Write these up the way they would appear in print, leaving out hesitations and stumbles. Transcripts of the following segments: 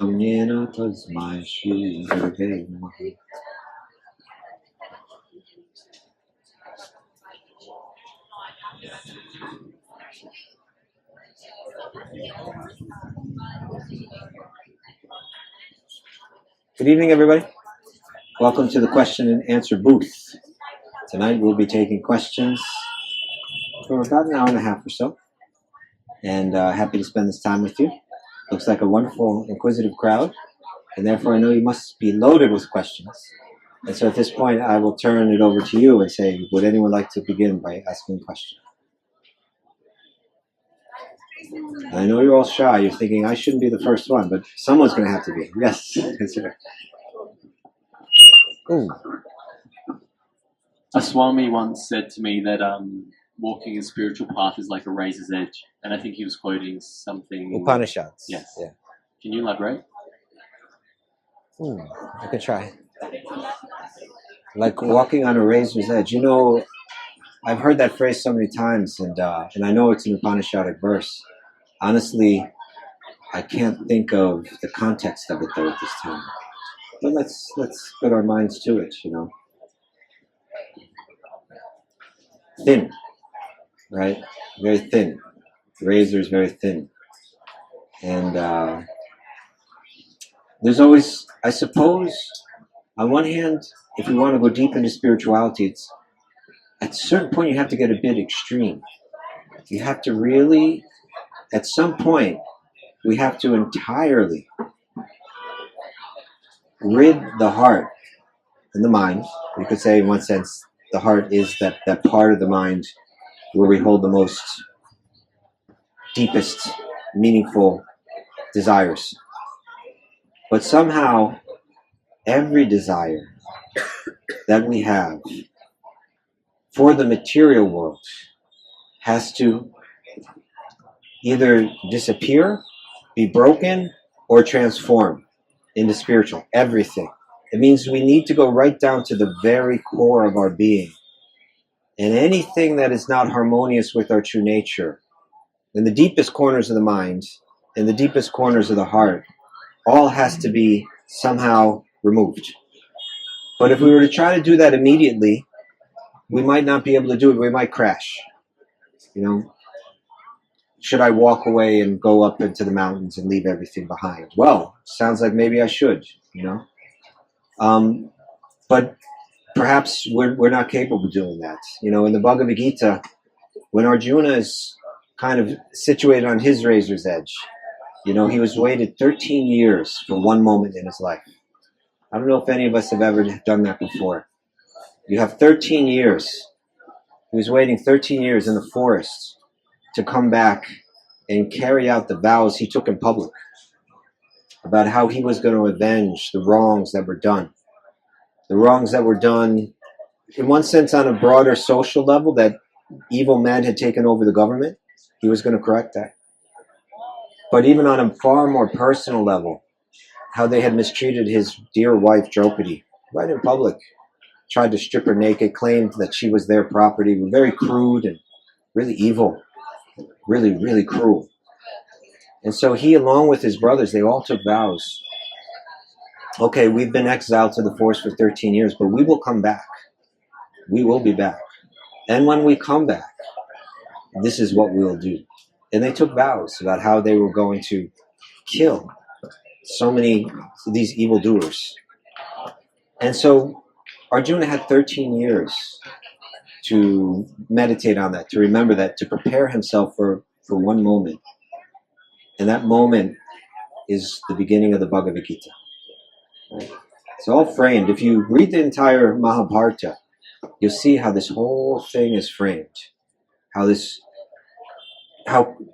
Punyena tasmai Shri Gurave Namaha. Good evening, everybody. Welcome to the question and answer booth. Tonight we'll be taking questions for about an hour and a half or so. And happy to spend this time with you. Looks like a wonderful, inquisitive crowd. And therefore I know you must be loaded with questions. And so at this point I will turn it over to you and say, would anyone like to begin by asking a question? And I know you're all shy. You're thinking, I shouldn't be the first one, but someone's going to have to be. Yes. Yes, sir. A Swami once said to me that walking a spiritual path is like a razor's edge. And I think he was quoting something... Upanishads. Yes. Yeah. Can you elaborate? I could try. Like walking on a razor's edge. You know, I've heard that phrase so many times, and I know it's an Upanishadic verse. Honestly, I can't think of the context of it though at this time. But let's put our minds to it, you know. Thin, right? Very thin. The razor is very thin. And there's always, I suppose, on one hand, if you want to go deep into spirituality, it's at a certain point you have to get a bit extreme. You have to really, at some point, we have to entirely rid the heart and the mind. You could say, in one sense, the heart is that part of the mind where we hold the most deepest, meaningful desires. But somehow, every desire that we have for the material world has to either disappear, be broken, or transform into spiritual. Everything. It means we need to go right down to the very core of our being. And anything that is not harmonious with our true nature, in the deepest corners of the mind, in the deepest corners of the heart, all has to be somehow removed. But if we were to try to do that immediately, we might not be able to do it. We might crash. You know, should I walk away and go up into the mountains and leave everything behind? Well, sounds like maybe I should, you know. But perhaps we're not capable of doing that. You know, in the Bhagavad Gita, when Arjuna is kind of situated on his razor's edge, you know, he was waited 13 years for one moment in his life. I don't know if any of us have ever done that before. You have 13 years. He was waiting 13 years in the forest to come back and carry out the vows he took in public about how he was going to avenge the wrongs that were done. The wrongs that were done, in one sense, on a broader social level, that evil men had taken over the government. He was going to correct that. But even on a far more personal level, how they had mistreated his dear wife, Draupadi, right in public. Tried to strip her naked, claimed that she was their property, were very crude and really evil, really, really cruel. And so he, along with his brothers, they all took vows. Okay, we've been exiled to the forest for 13 years, but we will come back. We will be back. And when we come back, this is what we'll do. And they took vows about how they were going to kill so many of these evildoers. And so Arjuna had 13 years to meditate on that, to remember that, to prepare himself for one moment. And that moment is the beginning of the Bhagavad Gita. Right? It's all framed. If you read the entire Mahabharata, you'll see how this whole thing is framed.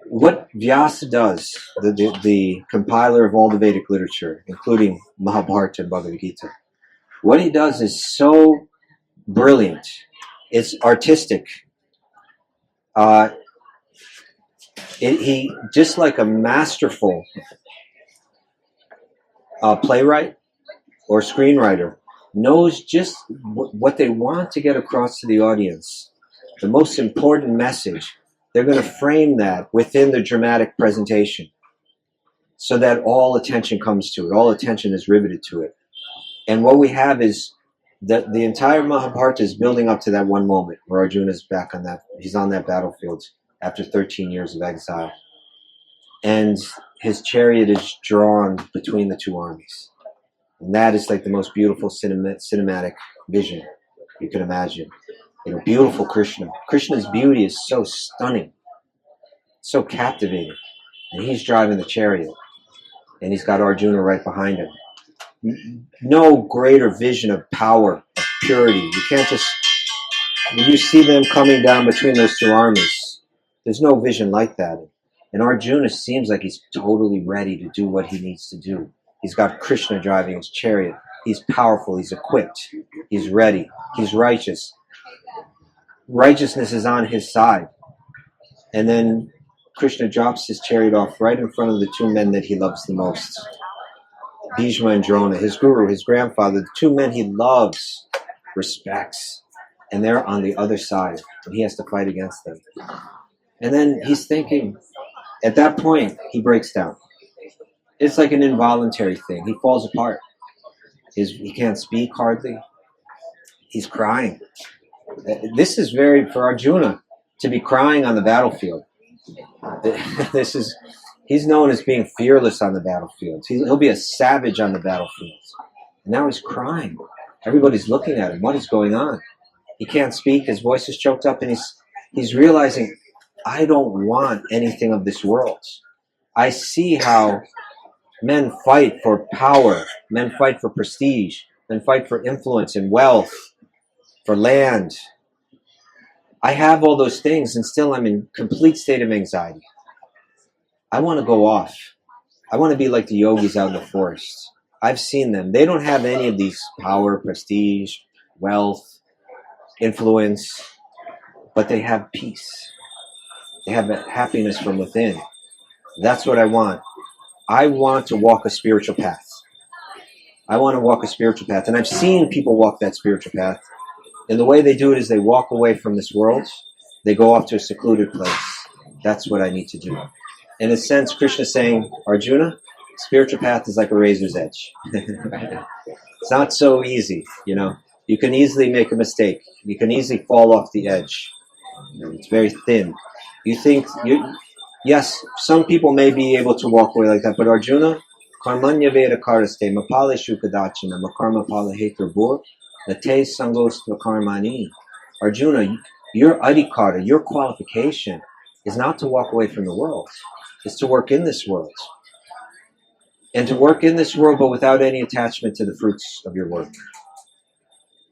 What Vyasa does, the compiler of all the Vedic literature, including Mahabharata and Bhagavad Gita, what he does is so brilliant. It's artistic. He just like a masterful playwright or screenwriter knows just what they want to get across to the audience. The most important message. They're going to frame that within the dramatic presentation. so that all attention comes to it. All attention is riveted to it. And what we have is that the entire Mahabharata is building up to that one moment where Arjuna is back on that, he's on that battlefield after 13 years of exile. And his chariot is drawn between the two armies. And that is like the most beautiful cinematic vision you can imagine. You know, beautiful Krishna. Krishna's beauty is so stunning, so captivating. And he's driving the chariot. And he's got Arjuna right behind him. No greater vision of power, of purity. You can't just, when you see them coming down between those two armies, there's no vision like that. And Arjuna seems like he's totally ready to do what he needs to do. He's got Krishna driving his chariot. He's powerful. He's equipped. He's ready. He's righteous. Righteousness is on his side. And then Krishna drops his chariot off right in front of the two men that he loves the most. Bhishma and Drona, his guru, his grandfather, the two men he loves, respects. And they're on the other side. And he has to fight against them. And then he's thinking, at that point, he breaks down. It's like an involuntary thing. He falls apart. He can't speak hardly. He's crying. This is very, for Arjuna, to be crying on the battlefield. He's known as being fearless on the battlefield. He'll be a savage on the battlefield. And now he's crying. Everybody's looking at him. What is going on? He can't speak. His voice is choked up. And he's realizing, I don't want anything of this world. I see how men fight for power. Men fight for prestige. Men fight for influence and wealth. For land. I have all those things and still I'm in complete state of anxiety. I want to go off. I want to be like the yogis out in the forest. I've seen them. They don't have any of these power, prestige, wealth, influence, but they have peace. They have a happiness from within. That's what I want. I want to walk a spiritual path. I want to walk a spiritual path. And I've seen people walk that spiritual path. And the way they do it is they walk away from this world. They go off to a secluded place. That's what I need to do. In a sense, Krishna is saying, Arjuna, spiritual path is like a razor's edge. It's not so easy, you know. You can easily make a mistake. You can easily fall off the edge. You know, it's very thin. Yes, some people may be able to walk away like that, but Arjuna, karmanya veda karaste, mapale shukadachina, makarma pala heturbur, nate sangostva karmani. Arjuna, your adhikara, your qualification is not to walk away from the world. It's to work in this world. And to work in this world, but without any attachment to the fruits of your work.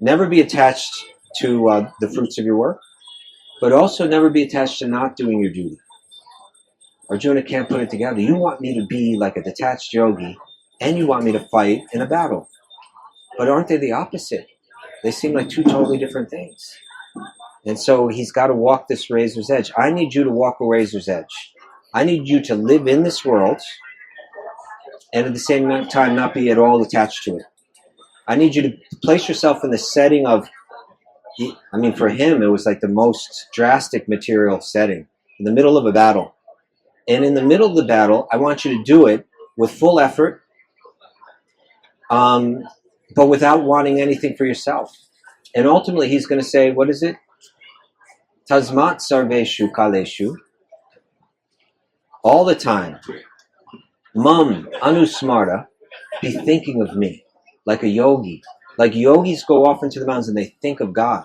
Never be attached to the fruits of your work, but also never be attached to not doing your duty. Arjuna can't put it together. You want me to be like a detached yogi, and you want me to fight in a battle. But aren't they the opposite? They seem like two totally different things. And so he's got to walk this razor's edge. I need you to walk a razor's edge. I need you to live in this world and at the same time not be at all attached to it. I need you to place yourself in the setting of, I mean, for him, it was like the most drastic material setting, in the middle of a battle. And in the middle of the battle, I want you to do it with full effort, but without wanting anything for yourself. And ultimately, he's going to say, what is it? Tasmat sarveshu kaleshu. All the time. Mam anusmarta. Be thinking of me. Like a yogi. Like yogis go off into the mountains and they think of God.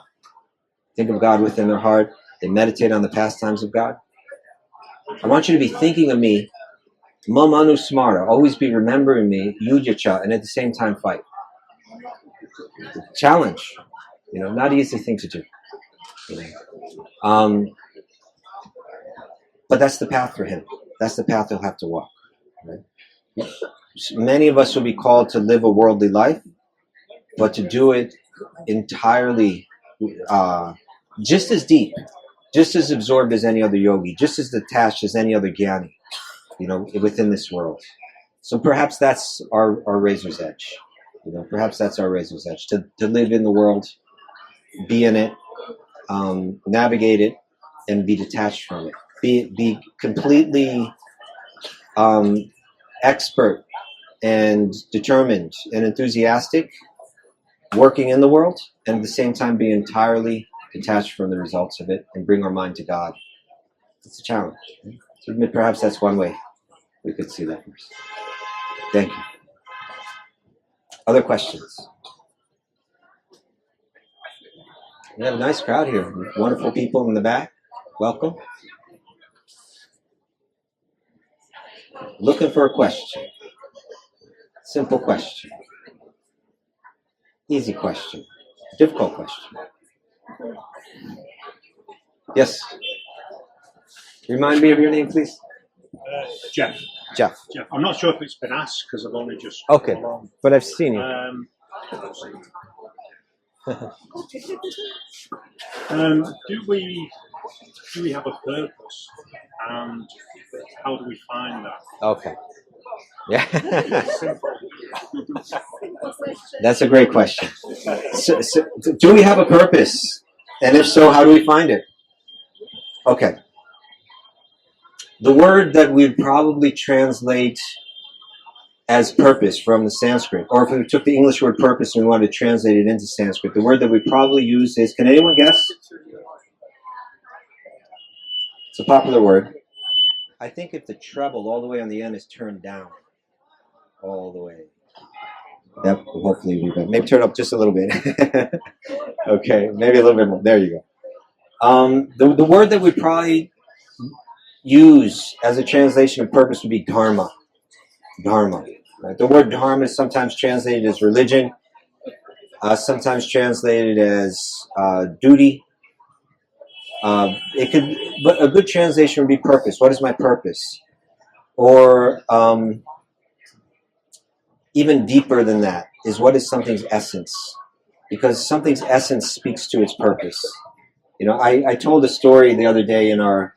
Think of God within their heart. They meditate on the pastimes of God. I want you to be thinking of me. Mam anusmarta. Always be remembering me. Yudyacha. And at the same time fight. Challenge. You know, not an easy thing to do. You know. But that's the path for him. That's the path he'll have to walk. Right? Many of us will be called to live a worldly life, but to do it entirely, just as deep, just as absorbed as any other yogi, just as detached as any other jnani, you know, within this world. So perhaps that's our razor's edge. You know, perhaps that's our razor's edge, to live in the world, be in it, navigate it, and be detached from it. Be completely expert and determined and enthusiastic, working in the world, and at the same time be entirely detached from the results of it and bring our mind to God. It's a challenge. So perhaps that's one way we could see that verse. Thank you. Other questions? We have a nice crowd here. Wonderful people in the back. Welcome. Looking for a question. Simple question. Easy question. Difficult question. Yes. Remind me of your name, please. Jeff. Jeff. I'm not sure if it's been asked because I've only just Okay, come along. but I've seen you. Do we have a purpose, and how do we find that? Okay. Yeah. Simple. That's a great question. So, do we have a purpose? And if so, how do we find it? Okay. The word that we'd probably translate as purpose from the Sanskrit, or if we took the English word purpose and we wanted to translate it into Sanskrit, the word that we probably use is, can anyone guess? It's a popular word. I think if the treble all the way on the end is turned down, all the way, that will hopefully be better. Maybe turn up just a little bit. Okay, maybe a little bit more. There you go. The word that we probably use as a translation of purpose would be dharma. Dharma. Right? The word dharma is sometimes translated as religion, sometimes translated as duty. It could, but a good translation would be purpose. What is my purpose? Or even deeper than that is, what is something's essence? Because something's essence speaks to its purpose. You know, I told a story the other day in our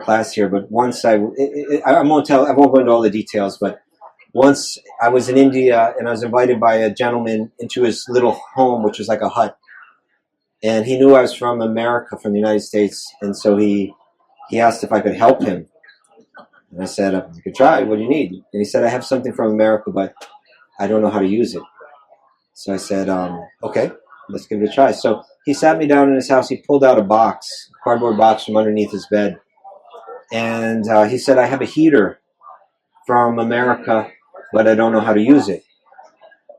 class here, but once I won't go into all the details, but once I was in India and I was invited by a gentleman into his little home, which was like a hut. And he knew I was from America, from the United States. And so he asked if I could help him. And I said, you could try. What do you need? And he said, I have something from America, but I don't know how to use it. So I said, okay, let's give it a try. So he sat me down in his house. He pulled out a box, a cardboard box from underneath his bed. And he said, I have a heater from America, but I don't know how to use it.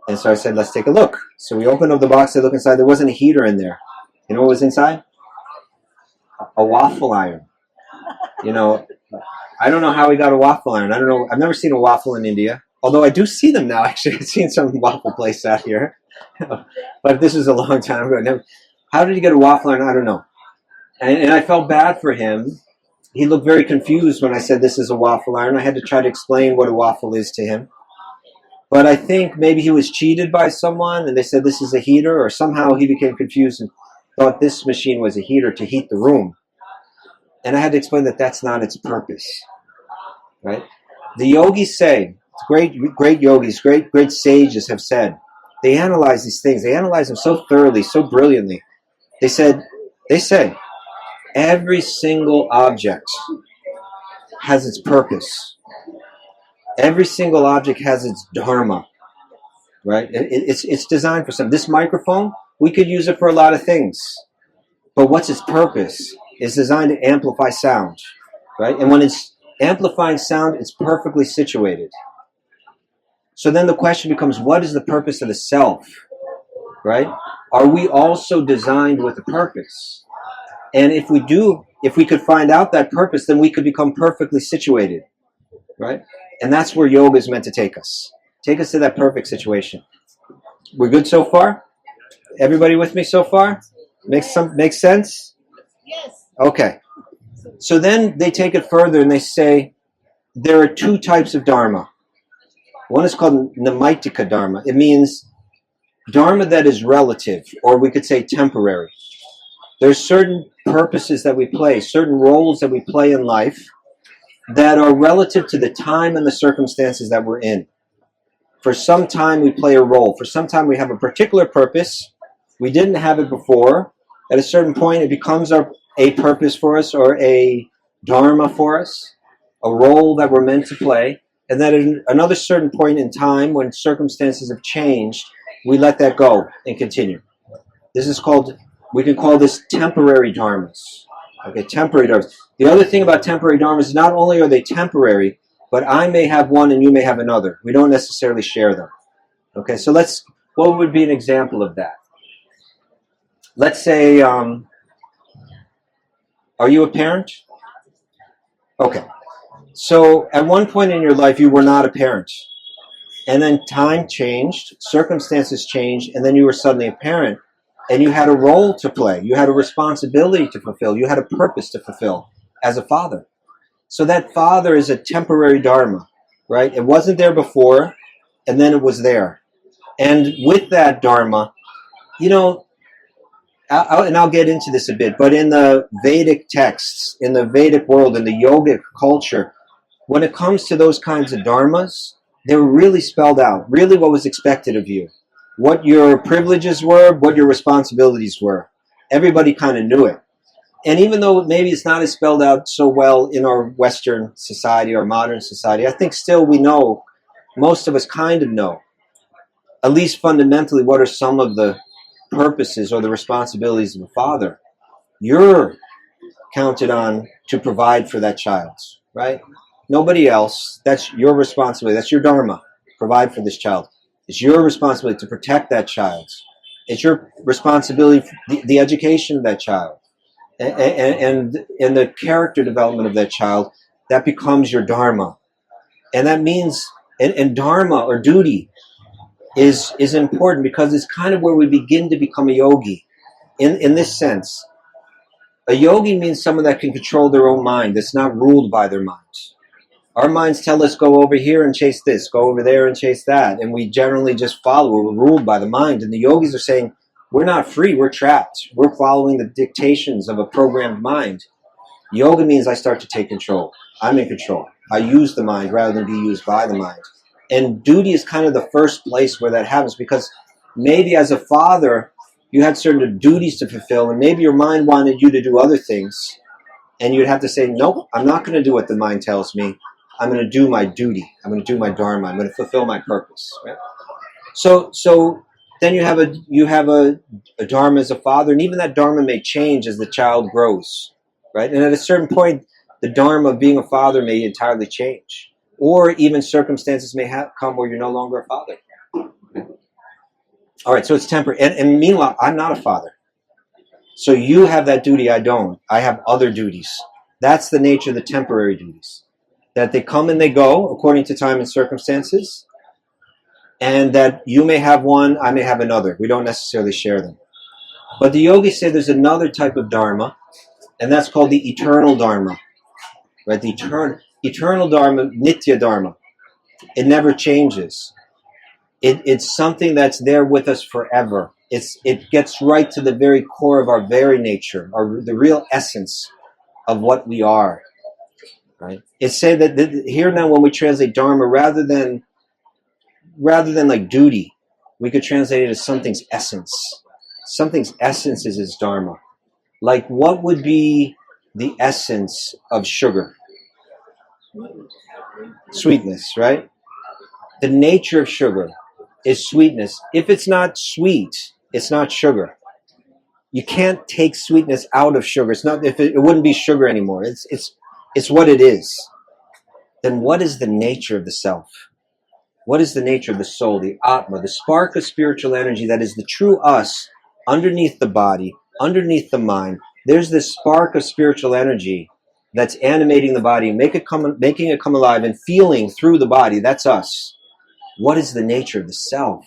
And so I said, let's take a look. So we opened up the box. I look inside. There wasn't a heater in there. You know what was inside? A waffle iron. You know, I don't know how he got a waffle iron. I don't know. I've never seen a waffle in India. Although I do see them now, actually. I've seen some waffle place out here. But this was a long time ago. How did he get a waffle iron? I don't know. And I felt bad for him. He looked very confused when I said this is a waffle iron. I had to try to explain what a waffle is to him. But I think maybe he was cheated by someone and they said this is a heater, or somehow he became confused and thought this machine was a heater to heat the room. And I had to explain that that's not its purpose. Right? The yogis say, great yogis, great sages have said, they analyze these things. They analyze them so thoroughly, so brilliantly. They say, every single object has its purpose. Every single object has its dharma, right? It's designed for something. This microphone, we could use it for a lot of things. But what's its purpose? It's designed to amplify sound, right? And when it's amplifying sound, it's perfectly situated. So then the question becomes, what is the purpose of the self, right? Are we also designed with a purpose? And if we could find out that purpose, then we could become perfectly situated, right? And that's where yoga is meant to take us. Take us to that perfect situation. We're good so far? Everybody with me so far? Makes sense? Yes. Okay. So then they take it further and they say there are two types of dharma. One is called Naimittika dharma. It means dharma that is relative, or we could say temporary. There's certain purposes that we play, certain roles that we play in life that are relative to the time and the circumstances that we're in. For some time we play a role. For some time we have a particular purpose. We didn't have it before. At a certain point it becomes a purpose for us, or a dharma for us, a role that we're meant to play. and that at another certain point in time, when circumstances have changed, we let that go and continue. This is called, we can call this temporary dharmas. Okay, temporary dharmas. The other thing about temporary dharmas is not only are they temporary, but I may have one and you may have another. We don't necessarily share them. Okay, so what would be an example of that? Let's say, are you a parent? Okay. So at one point in your life, you were not a parent. And then time changed, circumstances changed, and then you were suddenly a parent. And you had a role to play. You had a responsibility to fulfill. You had a purpose to fulfill as a father. So that father is a temporary dharma, right? It wasn't there before, and then it was there. And with that dharma, you know, I'll get into this a bit, but in the Vedic texts, in the Vedic world, in the yogic culture, when it comes to those kinds of dharmas, they were really spelled out, really what was expected of you, what your privileges were, what your responsibilities were. Everybody kind of knew it. And even though maybe it's not as spelled out so well in our Western society or modern society, I think still we know, most of us kind of know, at least fundamentally, what are some of the purposes or the responsibilities of a father. You're counted on to provide for that child, right? Nobody else. That's your responsibility. That's your dharma. Provide for this child. It's your responsibility to protect that child. It's your responsibility for the education of that child and the character development of that child. That becomes your dharma. And that means, and dharma or duty is important because it's kind of where we begin to become a yogi in this sense. A yogi means someone that can control their own mind, that's not ruled by their minds. Our minds tell us go over here and chase this, go over there and chase that, and we generally just follow. We're ruled by the mind. And the yogis are saying, we're not free, we're trapped. We're following the dictations of a programmed mind. Yoga means I start to take control. I'm in control. I use the mind rather than be used by the mind. And duty is kind of the first place where that happens, because maybe as a father, you had certain duties to fulfill, and maybe your mind wanted you to do other things, and you'd have to say, nope, I'm not going to do what the mind tells me. I'm going to do my duty. I'm going to do my dharma. I'm going to fulfill my purpose. Right? So then you have a dharma as a father, and even that dharma may change as the child grows, right? And at a certain point, the dharma of being a father may entirely change. Or even circumstances may come where you're no longer a father. All right, so it's temporary. And meanwhile, I'm not a father. So you have that duty, I don't. I have other duties. That's the nature of the temporary duties. That they come and they go according to time and circumstances. And that you may have one, I may have another. We don't necessarily share them. But the yogis say there's another type of dharma, and that's called the eternal dharma. Right? The eternal dharma, nitya dharma. It never changes. It's something that's there with us forever. It gets right to the very core of our very nature, the real essence of what we are. Right? It's said that here now when we translate dharma, rather than like duty, we could translate it as something's essence. Something's essence is its dharma. Like what would be the essence of sugar? Sweetness, right? The nature of sugar is sweetness. If it's not sweet, it's not sugar. You can't take sweetness out of sugar. It's not. If it wouldn't be sugar anymore. It's what it is. Then what is the nature of the self? What is the nature of the soul, the Atma, the spark of spiritual energy that is the true us underneath the body, underneath the mind? There's this spark of spiritual energy that's animating the body, making it come alive and feeling through the body. That's us. What is the nature of the self?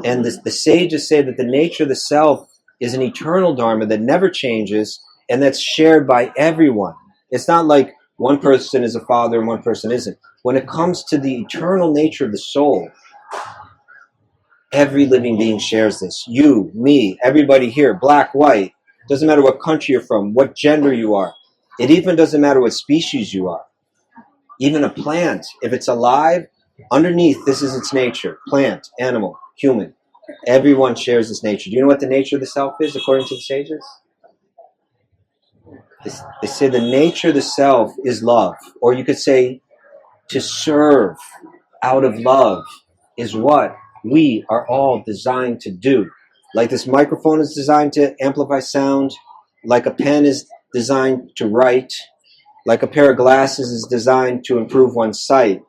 And the sages say that the nature of the self is an eternal dharma that never changes and that's shared by everyone. It's not like one person is a father and one person isn't. When it comes to the eternal nature of the soul, every living being shares this. You, me, everybody here, black, white. Doesn't matter what country you're from, what gender you are. It even doesn't matter what species you are. Even a plant, if it's alive, underneath, this is its nature. Plant, animal, human. Everyone shares this nature. Do you know what the nature of the self is, according to the sages? They say the nature of the self is love. Or you could say to serve out of love is what we are all designed to do. Like this microphone is designed to amplify sound, like a pen is designed to write, like a pair of glasses is designed to improve one's sight.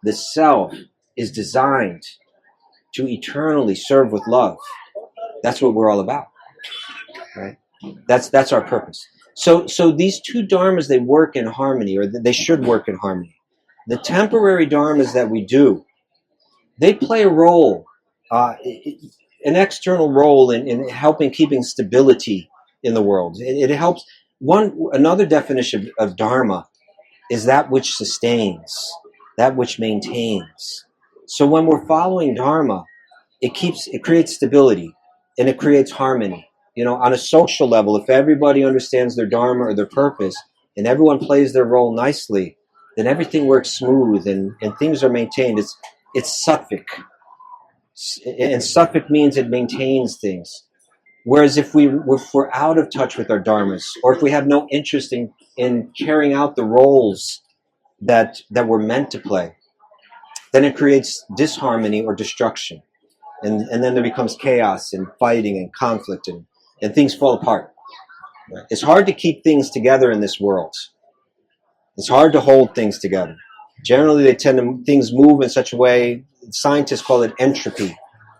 The self is designed to eternally serve with love. That's what we're all about, right? That's our purpose. So these two dharmas, they work in harmony, or they should work in harmony. The temporary dharmas that we do, they play a role, an external role in helping keeping stability in the world. It helps. Another definition of dharma is that which sustains, that which maintains. So when we're following dharma, it creates stability and it creates harmony. You know, on a social level, if everybody understands their dharma or their purpose and everyone plays their role nicely, then everything works smooth and things are maintained. It's sattvic. And sattvic means it maintains things. Whereas if we're out of touch with our dharmas, or if we have no interest in carrying out the roles that we're meant to play, then it creates disharmony or destruction. And then there becomes chaos and fighting and conflict and things fall apart. It's hard to keep things together in this world. It's hard to hold things together. Generally, things move in such a way, scientists call it entropy.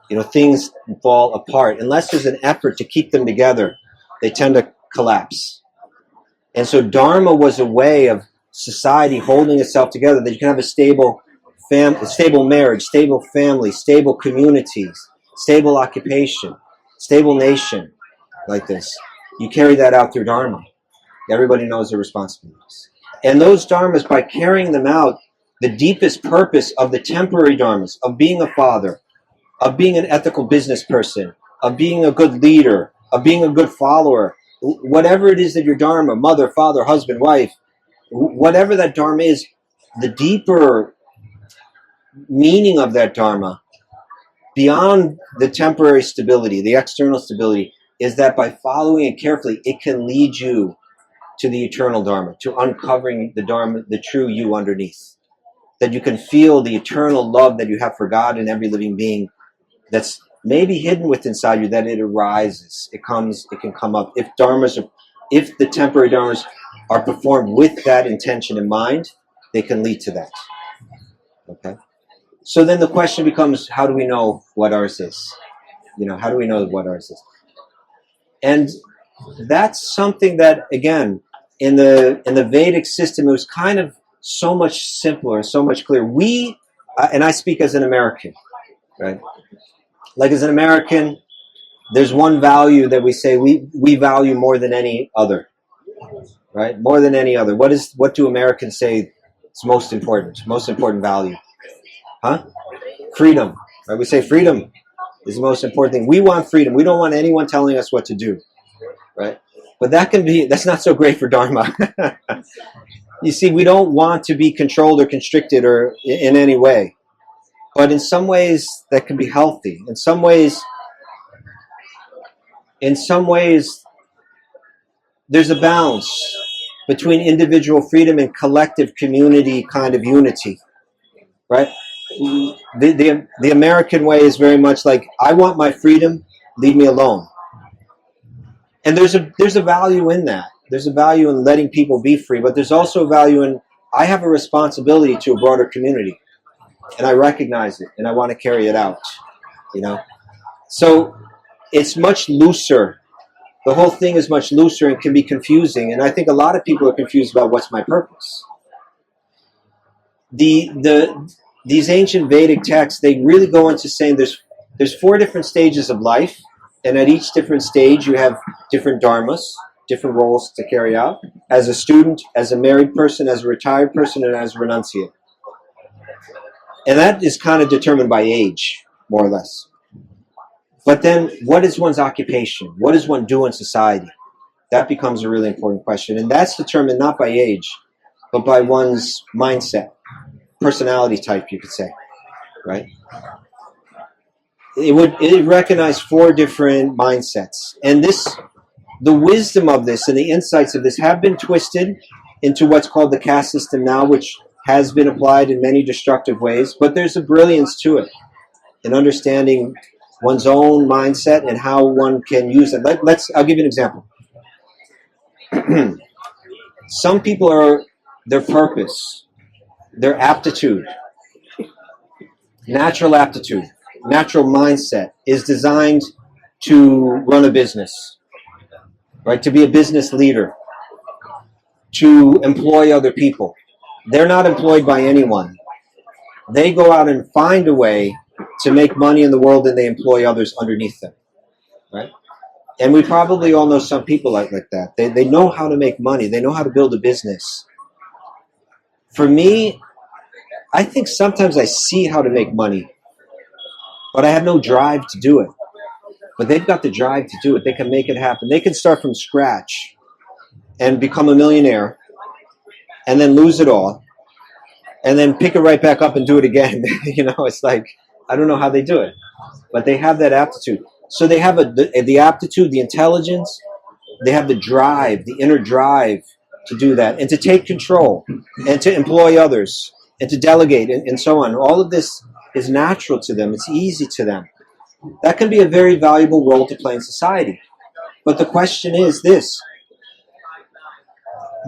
You know, things fall apart. Unless there's an effort to keep them together, they tend to collapse. And so Dharma was a way of society holding itself together, that you can have a stable marriage, stable family, stable communities, stable occupation, stable nation, like this. You carry that out through Dharma. Everybody knows their responsibilities. And those dharmas, by carrying them out, the deepest purpose of the temporary dharmas, of being a father, of being an ethical business person, of being a good leader, of being a good follower, whatever it is that your dharma, mother, father, husband, wife, whatever that dharma is, the deeper meaning of that dharma, beyond the temporary stability, the external stability, is that by following it carefully, it can lead you to the eternal dharma, to uncovering the dharma, the true you underneath. That you can feel the eternal love that you have for God and every living being, that's maybe hidden within inside you, that it arises. It can come up. If the temporary dharmas are performed with that intention in mind, they can lead to that. Okay? So then the question becomes, how do we know what ours is? You know, how do we know what ours is? And that's something that, again, in the Vedic system, it was kind of so much simpler, so much clearer. And I speak as an American, right? Like as an American, there's one value that we say we value more than any other, right? More than any other. What do Americans say is most important? Most important value? Huh? Freedom, right? We say freedom is the most important thing. We want freedom. We don't want anyone telling us what to do, right? But that's not so great for Dharma. You see, we don't want to be controlled or constricted or in any way. But in some ways, that can be healthy. In some ways, there's a balance between individual freedom and collective community kind of unity, right? The American way is very much like, I want my freedom, leave me alone. And there's a value in that. There's a value in letting people be free, but there's also a value in, I have a responsibility to a broader community, and I recognize it, and I want to carry it out, you know? So it's much looser. The whole thing is much looser and can be confusing, and I think a lot of people are confused about what's my purpose. These ancient Vedic texts, they really go into saying there's 4 different stages of life, and at each different stage you have different dharmas, different roles to carry out, as a student, as a married person, as a retired person, and as a renunciate. And that is kind of determined by age, more or less. But then, what is one's occupation? What does one do in society? That becomes a really important question. And that's determined not by age, but by one's mindset, personality type, you could say, right? It would recognize 4 different mindsets. And the wisdom of this and the insights of this have been twisted into what's called the caste system now, which has been applied in many destructive ways, but there's a brilliance to it in understanding one's own mindset and how one can use it. I'll give you an example. Some people are, their purpose, their aptitude, natural mindset is designed to run a business, right? To be a business leader, to employ other people. They're not employed by anyone. They go out and find a way to make money in the world, and they employ others underneath them, right? And we probably all know some people like that. They know how to make money. They know how to build a business. For me, I think sometimes I see how to make money, but I have no drive to do it. But they've got the drive to do it. They can make it happen. They can start from scratch and become a millionaire and then lose it all and then pick it right back up and do it again. It's like, I don't know how they do it, but they have that aptitude. So they have the aptitude, the intelligence, they have the drive, the inner drive to do that and to take control and to employ others and to delegate and so on. All of this is natural to them. It's easy to them. That can be a very valuable role to play in society. But the question is this.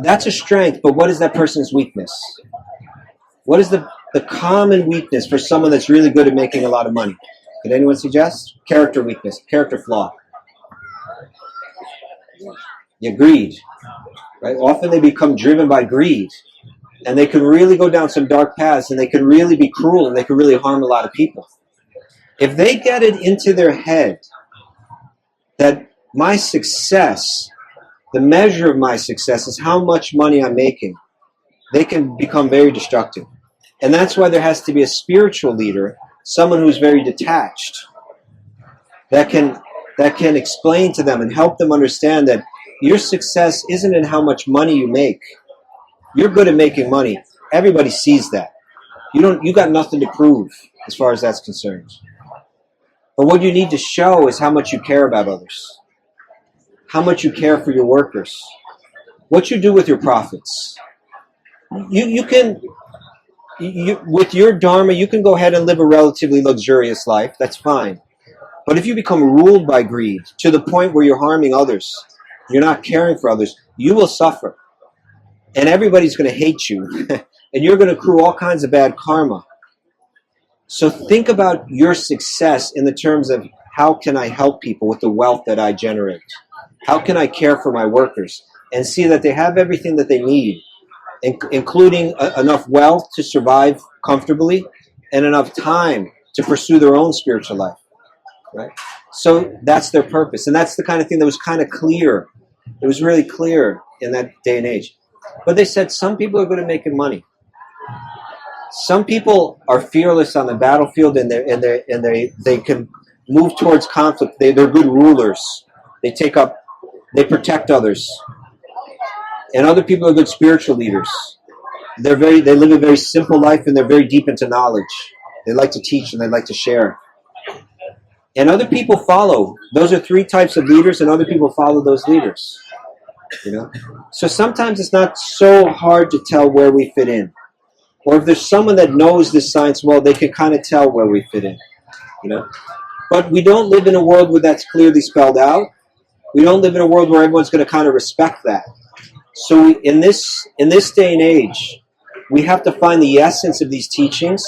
That's a strength, but what is that person's weakness? What is the common weakness for someone that's really good at making a lot of money? Can anyone suggest? Character weakness, character flaw. Yeah, greed. Right? Often they become driven by greed. And they can really go down some dark paths, and they can really be cruel, and they can really harm a lot of people. If they get it into their head that my success, the measure of my success is how much money I'm making, they can become very destructive. And that's why there has to be a spiritual leader, someone who's very detached, that can explain to them and help them understand that your success isn't in how much money you make. You're good at making money. Everybody sees that. You got nothing to prove as far as that's concerned. But what you need to show is how much you care about others, how much you care for your workers, what you do with your profits. You can, with your dharma, you can go ahead and live a relatively luxurious life. That's fine. But if you become ruled by greed to the point where you're harming others, you're not caring for others, you will suffer. And everybody's going to hate you. And you're going to accrue all kinds of bad karma. So think about your success in the terms of how can I help people with the wealth that I generate? How can I care for my workers and see that they have everything that they need, including enough wealth to survive comfortably and enough time to pursue their own spiritual life, right? So that's their purpose. And that's the kind of thing that was kind of clear. It was really clear in that day and age. But they said some people are good at making money. Some people are fearless on the battlefield, and they can move towards conflict. They're good rulers. They protect others. And other people are good spiritual leaders. They live a very simple life, and they're very deep into knowledge. They like to teach and they like to share. And other people follow. Those are three types of leaders, and other people follow those leaders. So sometimes it's not so hard to tell where we fit in. Or if there's someone that knows this science well, they can kind of tell where we fit in. But we don't live in a world where that's clearly spelled out. We don't live in a world where everyone's going to kind of respect that. So in this day and age, we have to find the essence of these teachings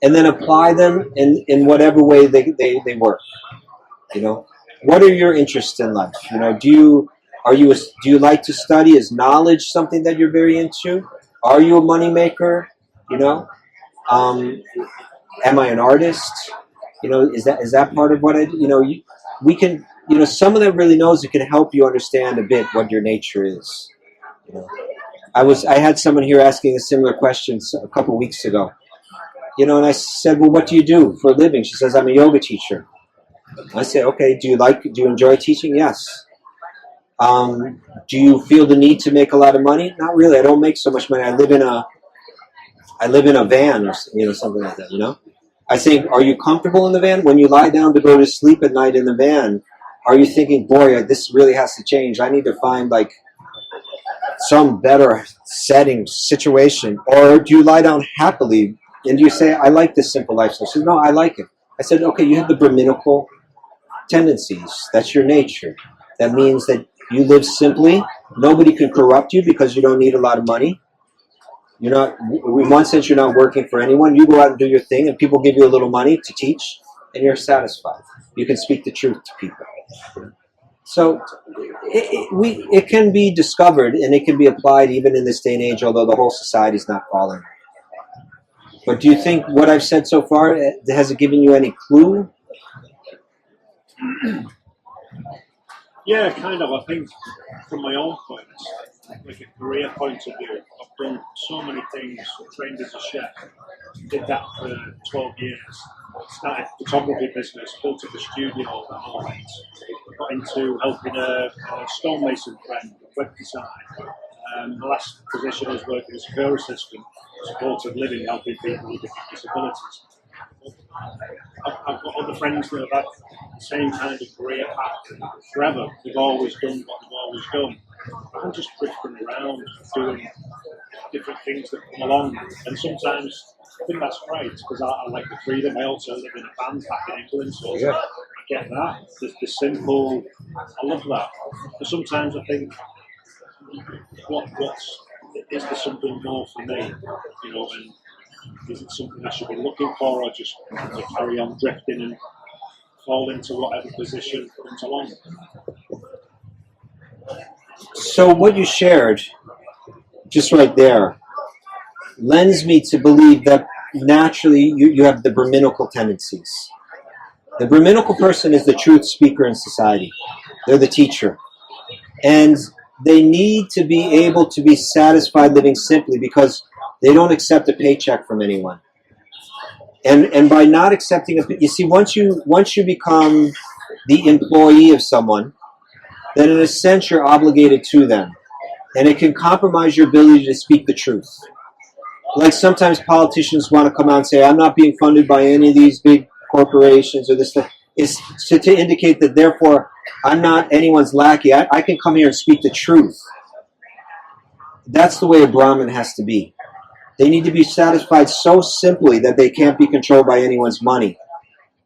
and then apply them in whatever way they work. What are your interests in life? Do you like to study? Is knowledge something that you're very into? Are you a money maker? Am I an artist? Is that part of what I do? We can, someone that really knows it can help you understand a bit what your nature is. I had someone here asking a similar question a couple weeks ago. And I said, well, what do you do for a living? She says, I'm a yoga teacher. I said, okay, do you enjoy teaching? Yes. Do you feel the need to make a lot of money? Not really. I don't make so much money. I live in a van or something like that. I say, are you comfortable in the van? When you lie down to go to sleep at night in the van, are you thinking, boy, this really has to change. I need to find some better setting, situation? Or do you lie down happily and do you say, I like this simple lifestyle? She said, no, I like it. I said, okay, you have the Brahminical tendencies. That's your nature. That means that you live simply. Nobody can corrupt you because you don't need a lot of money. You're not, in one sense, you're not working for anyone. You go out and do your thing, and people give you a little money to teach, and you're satisfied. You can speak the truth to people. So it can be discovered, and it can be applied even in this day and age, although the whole society is not following. But do you think what I've said so far, has it given you any clue? Yeah, kind of. I think from my own point, like a career point of view, I've done so many things. Trained as a chef, did that for 12 years. Started photography business, built up a studio at home, got into helping a stonemason friend with web design. The last position I was working as a care assistant, supported living, helping people with different disabilities. I've got other friends that have had the same kind of career path forever. They've always done what they've always done. I'm just drifting around doing different things that come along. And sometimes I think that's great because I like the freedom. I also live in a band back in England, so I get that. The simple, I love that. But sometimes I think, is there something more for me? You know, and is it something I should be looking for, or just carry on drifting and fall into whatever position comes along? So what you shared, just right there, lends me to believe that naturally you have the Brahminical tendencies. The Brahminical person is the truth speaker in society. They're the teacher. And they need to be able to be satisfied living simply because they don't accept a paycheck from anyone. And by not accepting you see, once you become the employee of someone, then in a sense you're obligated to them. And it can compromise your ability to speak the truth. Like sometimes politicians want to come out and say, I'm not being funded by any of these big corporations or this thing. It's to indicate that therefore I'm not anyone's lackey. I can come here and speak the truth. That's the way a Brahmin has to be. They need to be satisfied so simply that they can't be controlled by anyone's money.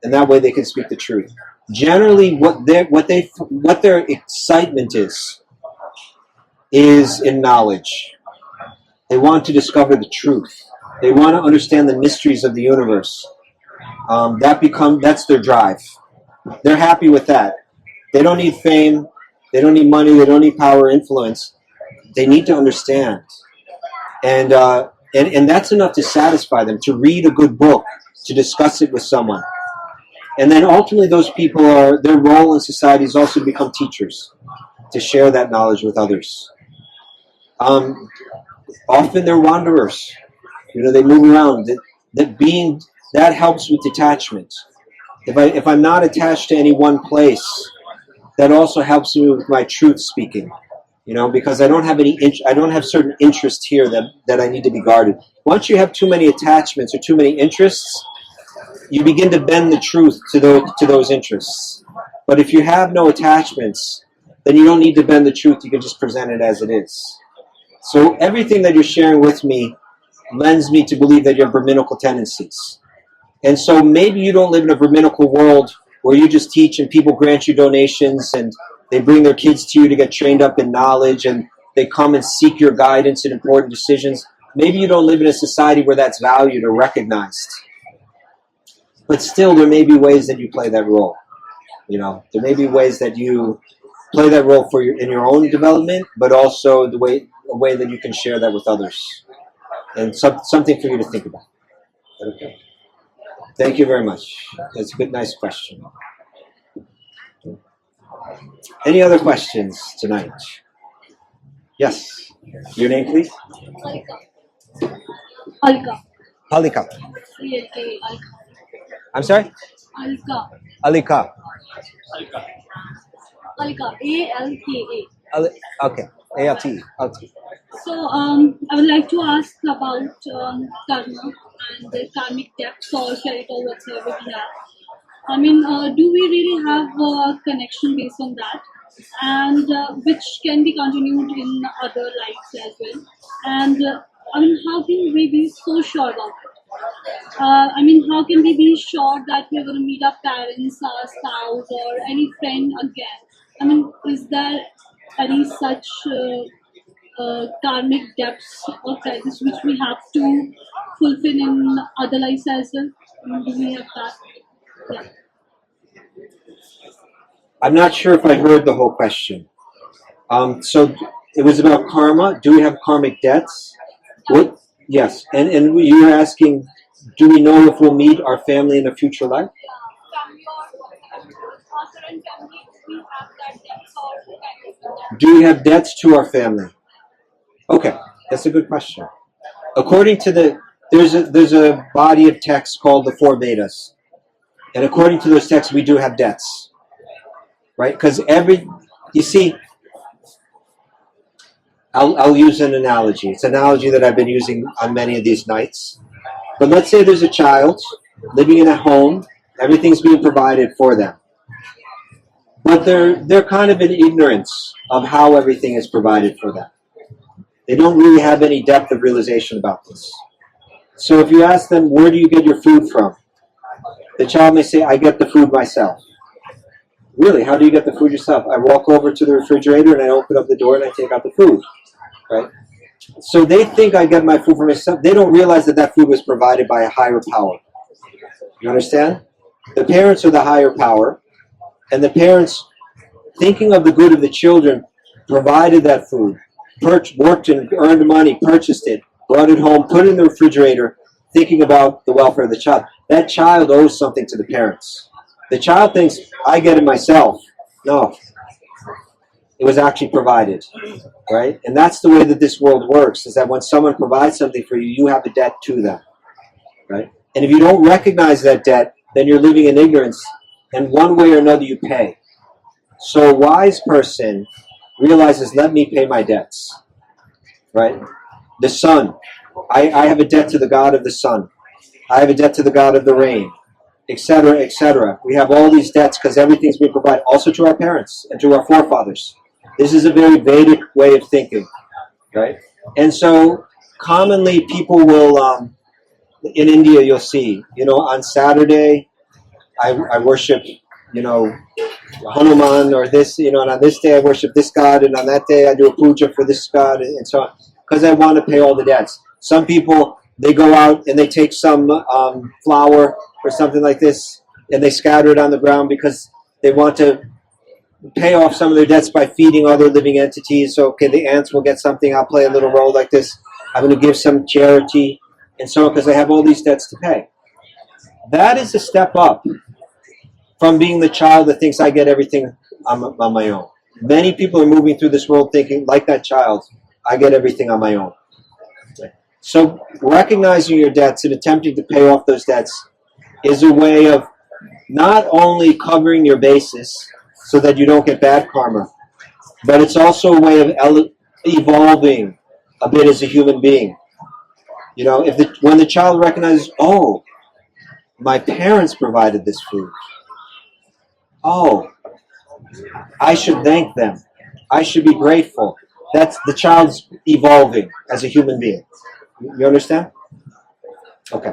And that way they can speak the truth. Generally what their excitement is in knowledge. They want to discover the truth. They want to understand the mysteries of the universe. That's their drive. They're happy with that. They don't need fame. They don't need money. They don't need power or influence. They need to understand. And that's enough to satisfy them, to read a good book, to discuss it with someone. And then ultimately those people their role in society is also to become teachers, to share that knowledge with others. Often they're wanderers. They move around. That helps with detachment. If I'm not attached to any one place, that also helps me with my truth speaking. Because I don't have certain interests here that I need to be guarded. Once you have too many attachments or too many interests, you begin to bend the truth to those interests. But if you have no attachments, then you don't need to bend the truth. You can just present it as it is. So everything that you're sharing with me lends me to believe that you have Brahminical tendencies. And so maybe you don't live in a Brahminical world where you just teach and people grant you donations and they bring their kids to you to get trained up in knowledge and they come and seek your guidance in important decisions. Maybe you don't live in a society where that's valued or recognized. But still, there may be ways that you play that role. There may be ways that you play that role in your own development, but also a way that you can share that with others. And something for you to think about. Okay. Thank you very much. That's a good, nice question. Any other questions tonight? Yes. Your name, please? Alka. Alika. Alka. I'm sorry? Alka. Alika. Alka. A-L-K-A. Okay. A-L-T. So, I would like to ask about karma and the karmic depth or charity or whatsoever we have. Do we really have a connection based on that? and which can be continued in other lives as well. And I mean, how can we be so sure about it? I mean, how can we be sure that we're going to meet our parents, our spouse, or any friend again? I mean, is there any such karmic debts or credits which we have to fulfill in other lives as well? I mean, do we have that? Yeah. I'm not sure if I heard the whole question. So it was about karma. Do we have karmic debts? What? Yes. And you were asking, do we know if we'll meet our family in a future life? Do we have debts to our family? Okay, that's a good question. According to there's a body of text called the Four Vedas, and according to those texts, we do have debts, right? Because you see, I'll use an analogy. It's an analogy that I've been using on many of these nights. But let's say there's a child living in a home, everything's being provided for them. But they're kind of in ignorance of how everything is provided for them. They don't really have any depth of realization about this. So if you ask them, where do you get your food from? The child may say, I get the food myself. Really, how do you get the food yourself? I walk over to the refrigerator and I open up the door and I take out the food. Right? So they think I get my food from myself. They don't realize that that food was provided by a higher power. You understand? The parents are the higher power, and the parents, thinking of the good of the children, provided that food, worked and earned money, purchased it, brought it home, put it in the refrigerator, thinking about the welfare of the child. That child owes something to the parents. The child thinks, I get it myself. No. It was actually provided, right? And that's the way that this world works, is that when someone provides something for you, you have a debt to them, right? And if you don't recognize that debt, then you're living in ignorance, and one way or another you pay. So a wise person realizes, let me pay my debts, right? The sun. I have a debt to the God of the sun. I have a debt to the God of the rain, etc., etc. We have all these debts because everything's being provided, also to our parents and to our forefathers. This is a very Vedic way of thinking, right? And so commonly people will, in India you'll see, on Saturday I worship, Hanuman or this, and on this day I worship this God, and on that day I do a puja for this God, and so on, because I want to pay all the debts. Some people, they go out and they take some flour or something like this, and they scatter it on the ground because they want to pay off some of their debts by feeding other living entities. So, okay, the ants will get something, I'll play a little role like this, I'm going to give some charity, and so on, because I have all these debts to pay. That is a step up from being the child that thinks I get everything on my own. Many people are moving through this world thinking, like that child, I get everything on my own. So recognizing your debts and attempting to pay off those debts is a way of not only covering your bases so that you don't get bad karma, but it's also a way of evolving a bit as a human being. When the child recognizes, oh, my parents provided this food. Oh, I should thank them. I should be grateful. That's the child's evolving as a human being. You understand? Okay.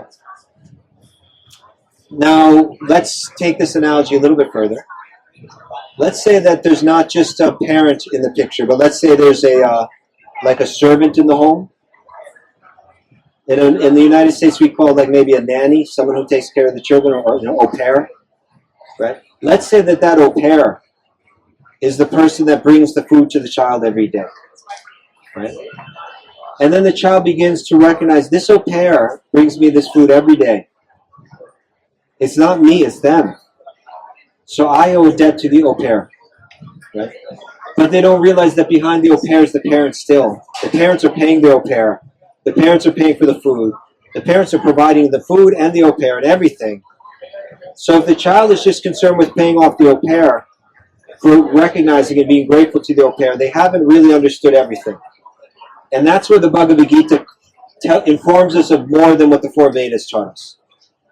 Now, let's take this analogy a little bit further. Let's say that there's not just a parent in the picture, but let's say there's a servant in the home. In the United States, we call it maybe a nanny, someone who takes care of the children, or au pair, right? Let's say that au pair is the person that brings the food to the child every day, right? And then the child begins to recognize, this au pair brings me this food every day. It's not me, it's them. So I owe a debt to the au pair, right? But they don't realize that behind the au pair is the parents still. The parents are paying the au pair. The parents are paying for the food. The parents are providing the food and the au pair and everything. So if the child is just concerned with paying off the au pair, for recognizing and being grateful to the au pair, they haven't really understood everything. And that's where the Bhagavad Gita informs us of more than what the four Vedas taught us.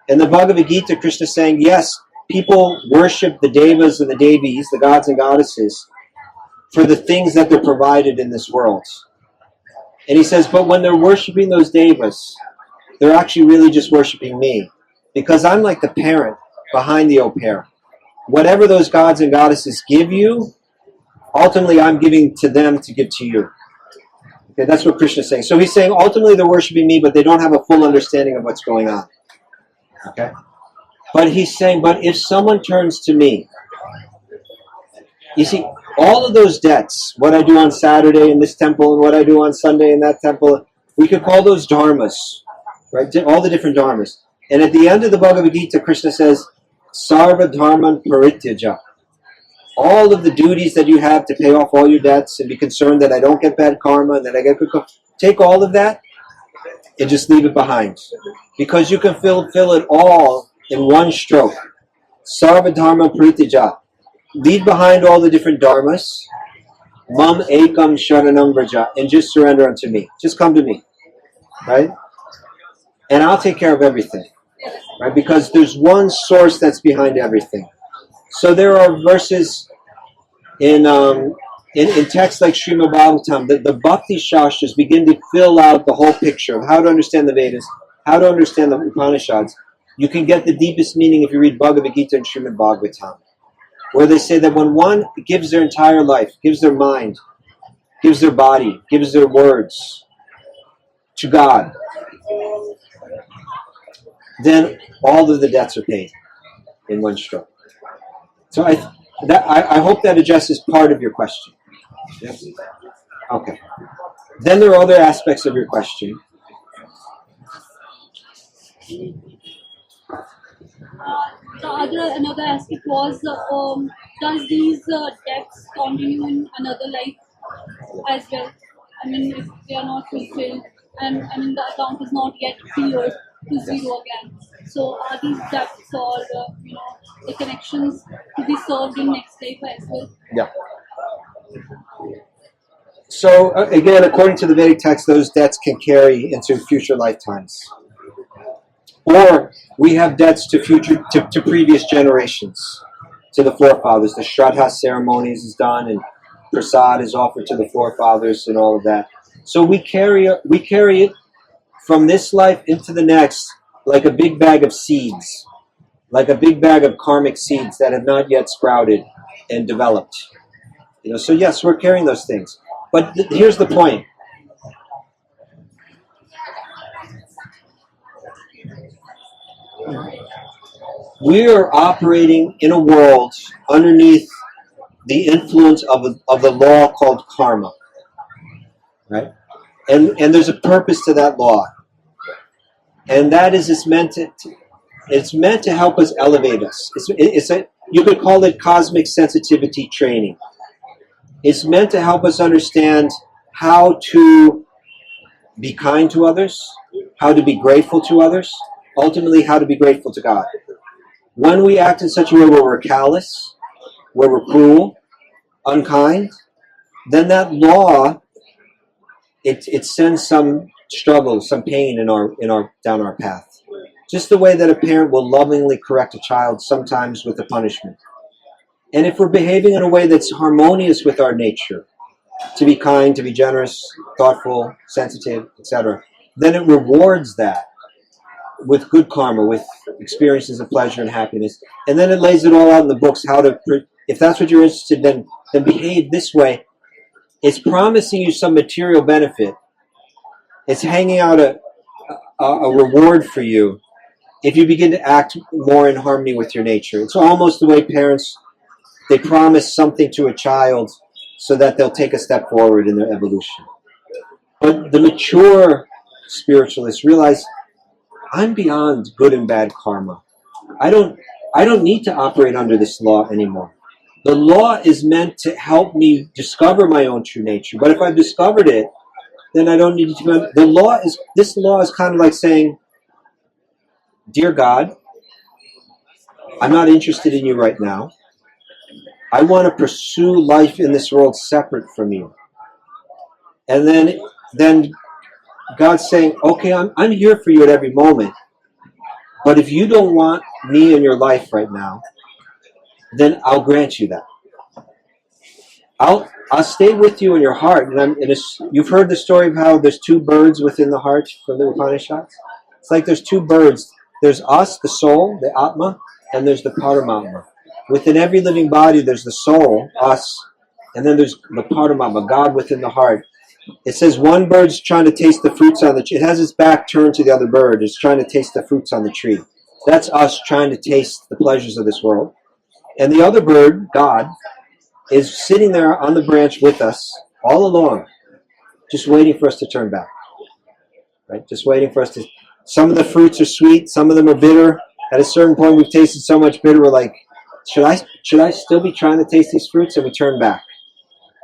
In the Bhagavad Gita, Krishna is saying, yes, people worship the devas and the devis, the gods and goddesses, for the things that they're provided in this world. And he says, but when they're worshiping those devas, they're actually really just worshiping me. Because I'm like the parent behind the au pair. Whatever those gods and goddesses give you, ultimately I'm giving to them to give to you. Okay, that's what Krishna is saying. So he's saying ultimately they're worshiping me, but they don't have a full understanding of what's going on. Okay? But he's saying, but if someone turns to me, you see, all of those debts, what I do on Saturday in this temple and what I do on Sunday in that temple, we could call those dharmas, right? All the different dharmas. And at the end of the Bhagavad Gita, Krishna says, Sarva dharman parityaja. All of the duties that you have to pay off all your debts and be concerned that I don't get bad karma and that I get good karma, take all of that and just leave it behind. Because you can fill it all in one stroke. Sarva dharma parityaja. Leave behind all the different dharmas. Mam ekam sharanam vraja. And just surrender unto me. Just come to me. Right? And I'll take care of everything. Right? Because there's one source that's behind everything. So there are verses in texts like Srimad Bhagavatam that the Bhakti Shastras begin to fill out the whole picture of how to understand the Vedas, how to understand the Upanishads. You can get the deepest meaning if you read Bhagavad Gita and Srimad Bhagavatam, where they say that when one gives their entire life, gives their mind, gives their body, gives their words to God, then all of the debts are paid in one stroke. So I hope that addresses part of your question. Yes? Okay. Then there are other aspects of your question. Another aspect was, does these debts continue in another life as well? I mean, if they are not fulfilled, and I mean the account is not yet cleared to zero again. So are these debts or the connections to be served in next life as well? Yeah. So again, according to the Vedic text, those debts can carry into future lifetimes. Or we have debts to previous generations, to the forefathers. The Shraddha ceremonies is done, and prasad is offered to the forefathers, and all of that. So we carry it from this life into the next, like a big bag of seeds, like a big bag of karmic seeds that have not yet sprouted and developed. So yes, we're carrying those things. But here's the point. We are operating in a world underneath the influence of the law called karma, right? And there's a purpose to that law, and that is it's meant to help us elevate us. You could call it cosmic sensitivity training. It's meant to help us understand how to be kind to others, how to be grateful to others, ultimately how to be grateful to God. When we act in such a way where we're callous, where we're cruel, unkind, then that law, it sends some struggle, some pain down our path. Just the way that a parent will lovingly correct a child, sometimes with a punishment. And if we're behaving in a way that's harmonious with our nature, to be kind, to be generous, thoughtful, sensitive, etc., then it rewards that with good karma, with experiences of pleasure and happiness. And then it lays it all out in the books, if that's what you're interested in, then behave this way. It's promising you some material benefit. It's hanging out a reward for you if you begin to act more in harmony with your nature. It's almost the way parents, they promise something to a child so that they'll take a step forward in their evolution. But the mature spiritualists realize, I'm beyond good and bad karma. I don't need to operate under this law anymore. The law is meant to help me discover my own true nature. But if I've discovered it, then I don't need to. This law is kind of like saying, Dear God, I'm not interested in you right now. I want to pursue life in this world separate from you. And then God's saying, okay, I'm here for you at every moment. But if you don't want me in your life right now, then I'll grant you that. I'll stay with you in your heart. And you've heard the story of how there's two birds within the heart from the Upanishads? It's like there's two birds. There's us, the soul, the Atma, and there's the Paramatma. Within every living body, there's the soul, us, and then there's the Paramatma, God within the heart. It says one bird's trying to taste the fruits on the tree. It has its back turned to the other bird. It's trying to taste the fruits on the tree. That's us trying to taste the pleasures of this world. And the other bird, God, is sitting there on the branch with us all along, just waiting for us to turn back. Right? Just waiting for us to... Some of the fruits are sweet, some of them are bitter. At a certain point, we've tasted so much bitter, we're like, should I still be trying to taste these fruits? And we turn back.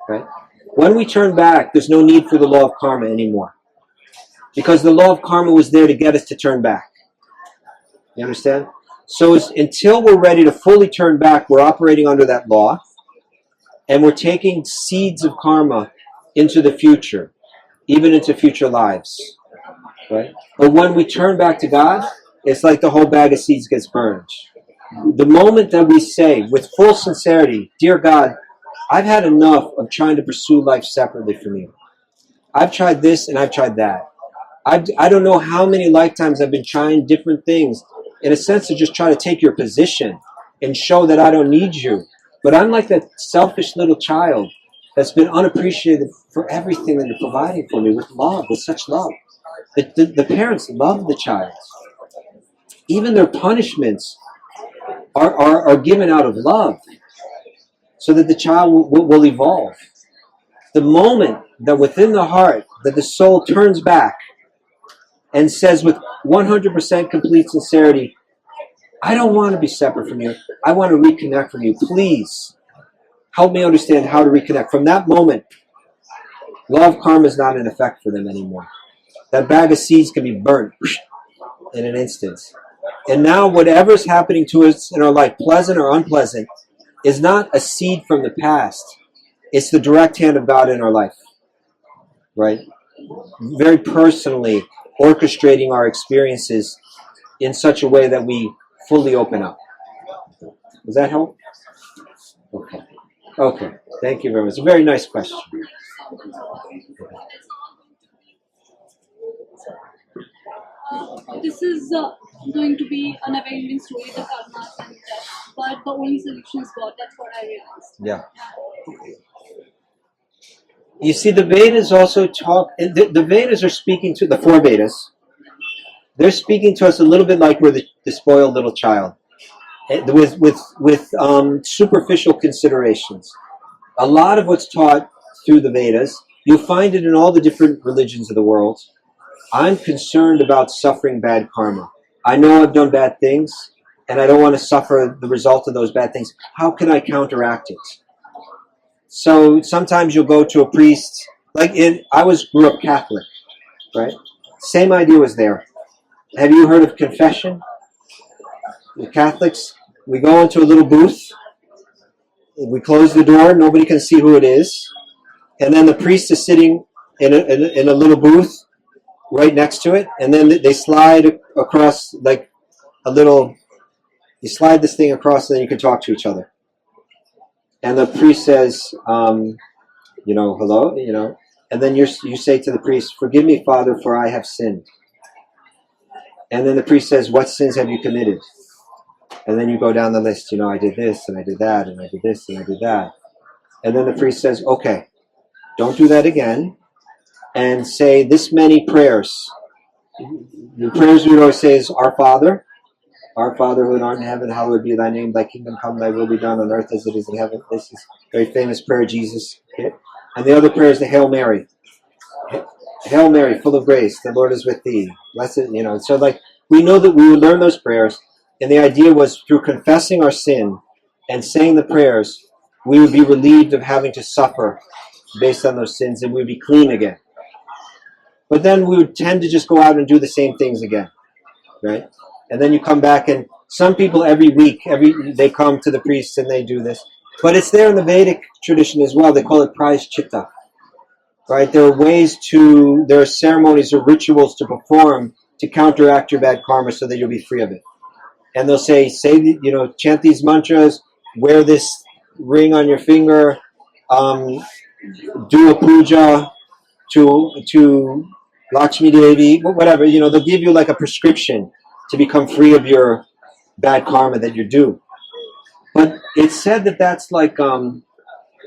Right? When we turn back, there's no need for the law of karma anymore. Because the law of karma was there to get us to turn back. You understand? So until we're ready to fully turn back, we're operating under that law. And we're taking seeds of karma into the future, even into future lives. Right? But when we turn back to God, it's like the whole bag of seeds gets burned. The moment that we say, with full sincerity, Dear God, I've had enough of trying to pursue life separately from you. I've tried this and I've tried that. I don't know how many lifetimes I've been trying different things in a sense to just try to take your position and show that I don't need you. But I'm like that selfish little child that's been unappreciated for everything that you're providing for me with love, with such love. The parents love the child. Even their punishments are given out of love so that the child will evolve. The moment that within the heart that the soul turns back and says with 100% complete sincerity, I don't want to be separate from you. I want to reconnect from you. Please help me understand how to reconnect. From that moment, law of karma is not in effect for them anymore. That bag of seeds can be burnt in an instant. And now whatever's happening to us in our life, pleasant or unpleasant, is not a seed from the past. It's the direct hand of God in our life. Right? Very personally orchestrating our experiences in such a way that we fully open up. Does that help? Okay. Okay. Thank you very much. It's a very nice question. This is going to be a never-ending story, the karma and death. But the only solution is God. That's what I realized. Yeah. You see, the Vedas also talk. The Vedas are speaking to the four Vedas. They're speaking to us a little bit like we're the spoiled little child, with superficial considerations. A lot of what's taught through the Vedas, you'll find it in all the different religions of the world. I'm concerned about suffering bad karma. I know I've done bad things, and I don't want to suffer the result of those bad things. How can I counteract it? So sometimes you'll go to a priest. I grew up Catholic, right? Same idea was there. Have you heard of confession? The Catholics, we go into a little booth. We close the door. Nobody can see who it is. And then the priest is sitting in a little booth right next to it. And then they slide across like a little... You slide this thing across and then you can talk to each other. And the priest says, hello, and then you say to the priest, forgive me, Father, for I have sinned. And then the priest says, what sins have you committed? And then you go down the list, I did this, and I did that, and I did this, and I did that. And then the priest says, okay, don't do that again, and say this many prayers. The prayers we would always say is, Our Father who art in heaven, hallowed be thy name, thy kingdom come, thy will be done on earth as it is in heaven. This is a very famous prayer, Jesus. And the other prayer is the Hail Mary. Hail Mary, full of grace, the Lord is with thee. Blessed, So we know that we would learn those prayers, and the idea was through confessing our sin and saying the prayers, we would be relieved of having to suffer based on those sins, and we would be clean again. But then we would tend to just go out and do the same things again, right? And then you come back, and some people every week, they come to the priest and they do this. But it's there in the Vedic tradition as well. They call it prayaschitta, right? There are ceremonies or rituals to perform to counteract your bad karma so that you'll be free of it. And they'll say, chant these mantras, wear this ring on your finger, do a puja to Lakshmi Devi, whatever. They'll give you like a prescription to become free of your bad karma that you do. But it's said that that's like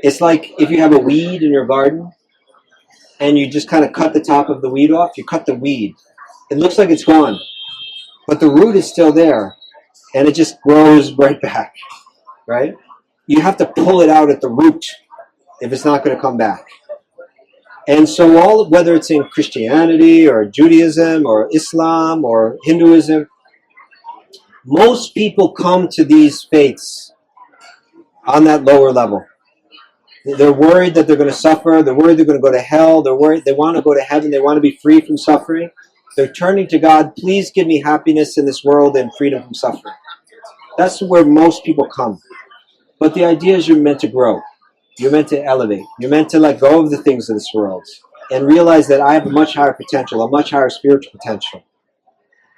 it's like if you have a weed in your garden and you just kind of cut the top of the weed off. You cut the weed. It looks like it's gone, but the root is still there, and it just grows right back. Right? You have to pull it out at the root if it's not going to come back. And so whether it's in Christianity or Judaism or Islam or Hinduism, most people come to these faiths on that lower level. They're worried that they're going to suffer. They're worried they're going to go to hell. They're worried they want to go to heaven. They want to be free from suffering. They're turning to God, please give me happiness in this world and freedom from suffering. That's where most people come. But the idea is you're meant to grow. You're meant to elevate. You're meant to let go of the things of this world and realize that I have a much higher potential, a much higher spiritual potential,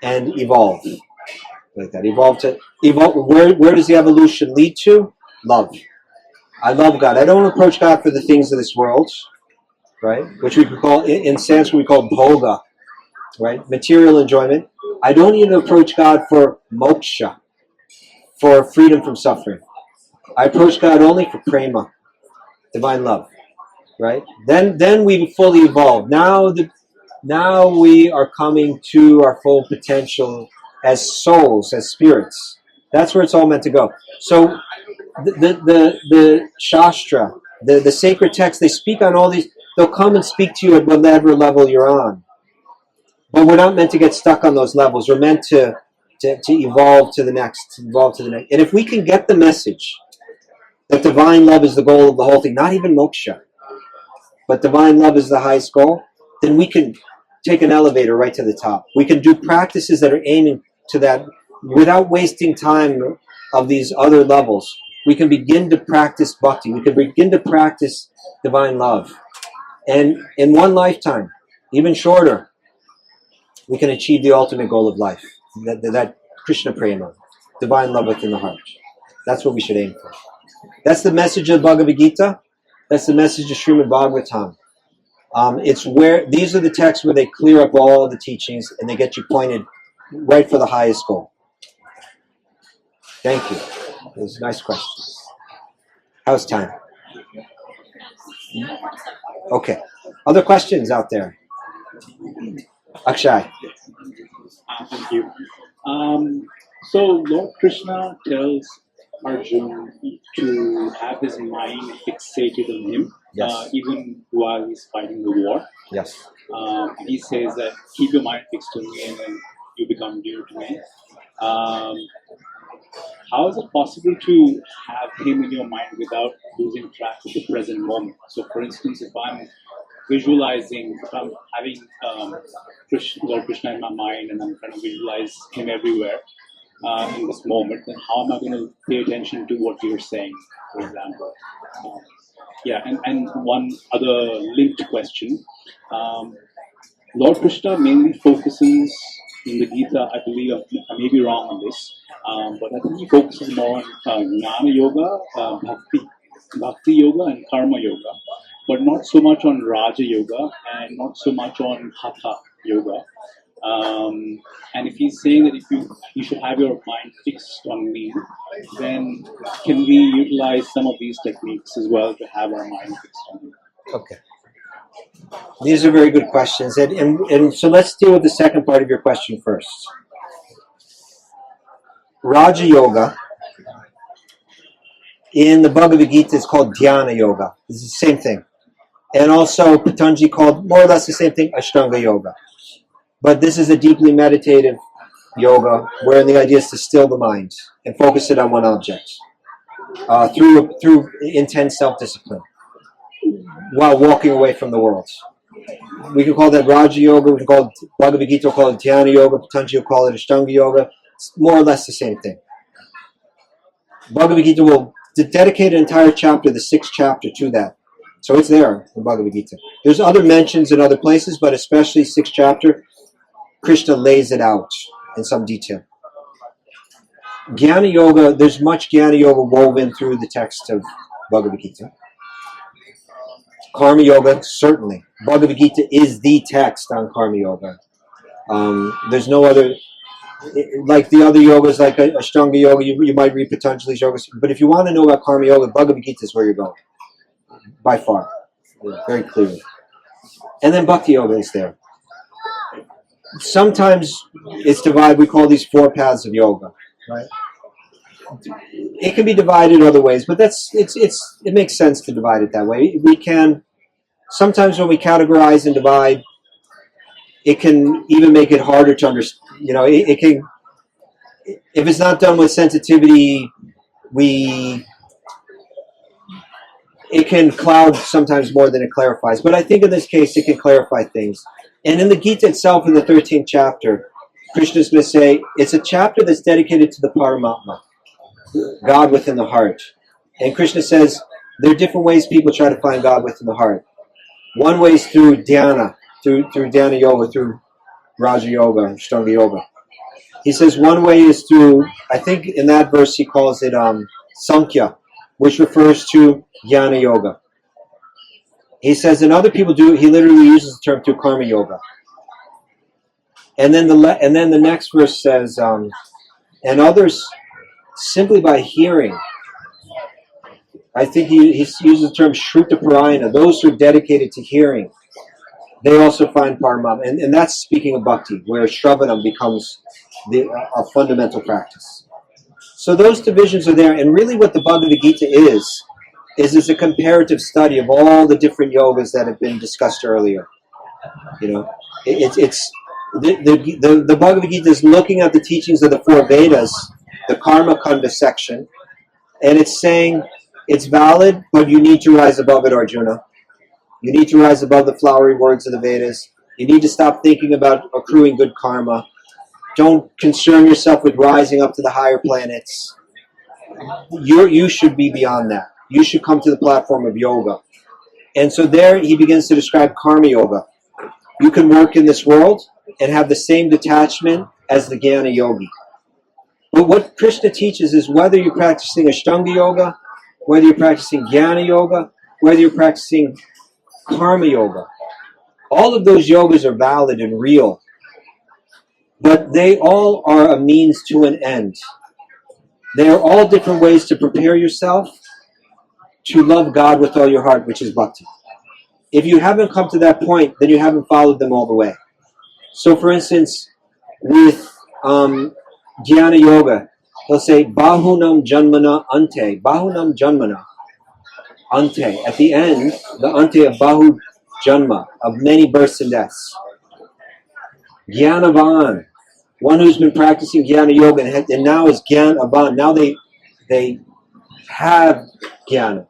and evolve like that. Evolve. Where does the evolution lead to? Love. I love God. I don't approach God for the things of this world, right? Which we could call, in Sanskrit, we call bhoga, right? Material enjoyment. I don't even approach God for moksha, for freedom from suffering. I approach God only for prema, divine love, right? Then we fully evolve. Now we are coming to our full potential as souls, as spirits. That's where it's all meant to go. So the Shastra, the sacred texts, they speak on all these. They'll come and speak to you at whatever level you're on. But we're not meant to get stuck on those levels. We're meant to evolve to the next, And if we can get the message that divine love is the goal of the whole thing, not even moksha, but divine love is the highest goal, then we can take an elevator right to the top. We can do practices that are aiming to that without wasting time of these other levels. We can begin to practice bhakti. We can begin to practice divine love. And in one lifetime, even shorter, we can achieve the ultimate goal of life, that Krishna prema, divine love within the heart. That's what we should aim for. That's the message of Bhagavad Gita. That's the message of Srimad Bhagavatam. It's where these are the texts where they clear up all the teachings and they get you pointed right for the highest goal. Thank you. Those nice questions. How's time? Okay. Other questions out there? Akshay. Thank you. So Lord Krishna tells Arjuna to have his mind fixated on him, Yes. even while he's fighting the war. Yes. He says that keep your mind fixed on me and then you become dear to me. How is it possible to have him in your mind without losing track of the present moment? So for instance, if I'm visualizing, if I'm having Lord Krishna in my mind and I'm trying to visualize him everywhere in this moment, then how am I going to pay attention to what you're saying, for example? And one other linked question. Lord Krishna mainly focuses in the Gita, I believe, I may be wrong on this, but I think he focuses more on Jnana Yoga, Bhakti Yoga and Karma Yoga, but not so much on Raja Yoga and not so much on Hatha Yoga. And if he's saying that if you should have your mind fixed on me, then can we utilize some of these techniques as well to have our mind fixed on me? Okay. These are very good questions. And so let's deal with the second part of your question first. Raja Yoga in the Bhagavad Gita is called Dhyana Yoga. It's the same thing. And also Patanjali called more or less the same thing, Ashtanga Yoga. But this is a deeply meditative yoga wherein the idea is to still the mind and focus it on one object through intense self-discipline while walking away from the world. We can call that Raja Yoga, we can call it Bhagavad Gita, call it Dhyana Yoga, Patanjali will call it Ashtanga Yoga. It's more or less the same thing. Bhagavad Gita will dedicate an entire chapter, the 6th chapter, to that. So it's there in Bhagavad Gita. There's other mentions in other places, but especially 6th chapter, Krishna lays it out in some detail. Jnana Yoga, there's much Jnana Yoga woven through the text of Bhagavad Gita. Karma Yoga, certainly. Bhagavad Gita is the text on Karma Yoga. There's no other, like the other yogas, like Ashtanga Yoga, you might read Patanjali's yogas, but if you want to know about Karma Yoga, Bhagavad Gita is where you're going, by far, very clearly. And then Bhakti Yoga is there. Sometimes it's divided, we call these 4 paths of yoga, right? It can be divided other ways, but it makes sense to divide it that way. We can, sometimes when we categorize and divide, it can even make it harder to understand. It can, if it's not done with sensitivity, it can cloud sometimes more than it clarifies. But I think in this case, it can clarify things. And in the Gita itself, in the 13th chapter, Krishna is going to say, it's a chapter that's dedicated to the Paramatma, God within the heart. And Krishna says, there are different ways people try to find God within the heart. One way is through dhyana, through dhyana yoga, through Raja Yoga, Ashtanga Yoga. He says one way is through, I think in that verse he calls it Sankhya, which refers to Jnana Yoga. He says, and other people do, he literally uses the term through Karma Yoga. And then the next verse says, and others simply by hearing. I think he uses the term Shruta Parayana, those who are dedicated to hearing. They also find Paramam. And that's speaking of Bhakti, where Shravanam becomes a fundamental practice. So those divisions are there. And really what the Bhagavad Gita is a comparative study of all the different yogas that have been discussed earlier. It's the Bhagavad Gita is looking at the teachings of the 4 Vedas, the Karma Kanda section, and it's saying it's valid, but you need to rise above it, Arjuna. You need to rise above the flowery words of the Vedas. You need to stop thinking about accruing good karma. Don't concern yourself with rising up to the higher planets. You should be beyond that. You should come to the platform of yoga. And so there he begins to describe Karma Yoga. You can work in this world and have the same detachment as the Jnana Yogi. But what Krishna teaches is whether you're practicing Ashtanga Yoga, whether you're practicing Jnana Yoga, whether you're practicing Karma Yoga, all of those yogas are valid and real. But they all are a means to an end. They are all different ways to prepare yourself to love God with all your heart, which is Bhakti. If you haven't come to that point, then you haven't followed them all the way. So for instance, with Jnana Yoga, he'll say, Bahunam Janmana Ante. Bahunam Janmana Ante. At the end, the Ante of Bahu Janma, of many births and deaths. Jnanavan, one who's been practicing Jnana Yoga and now is Jnanavan. Now they have Jnana.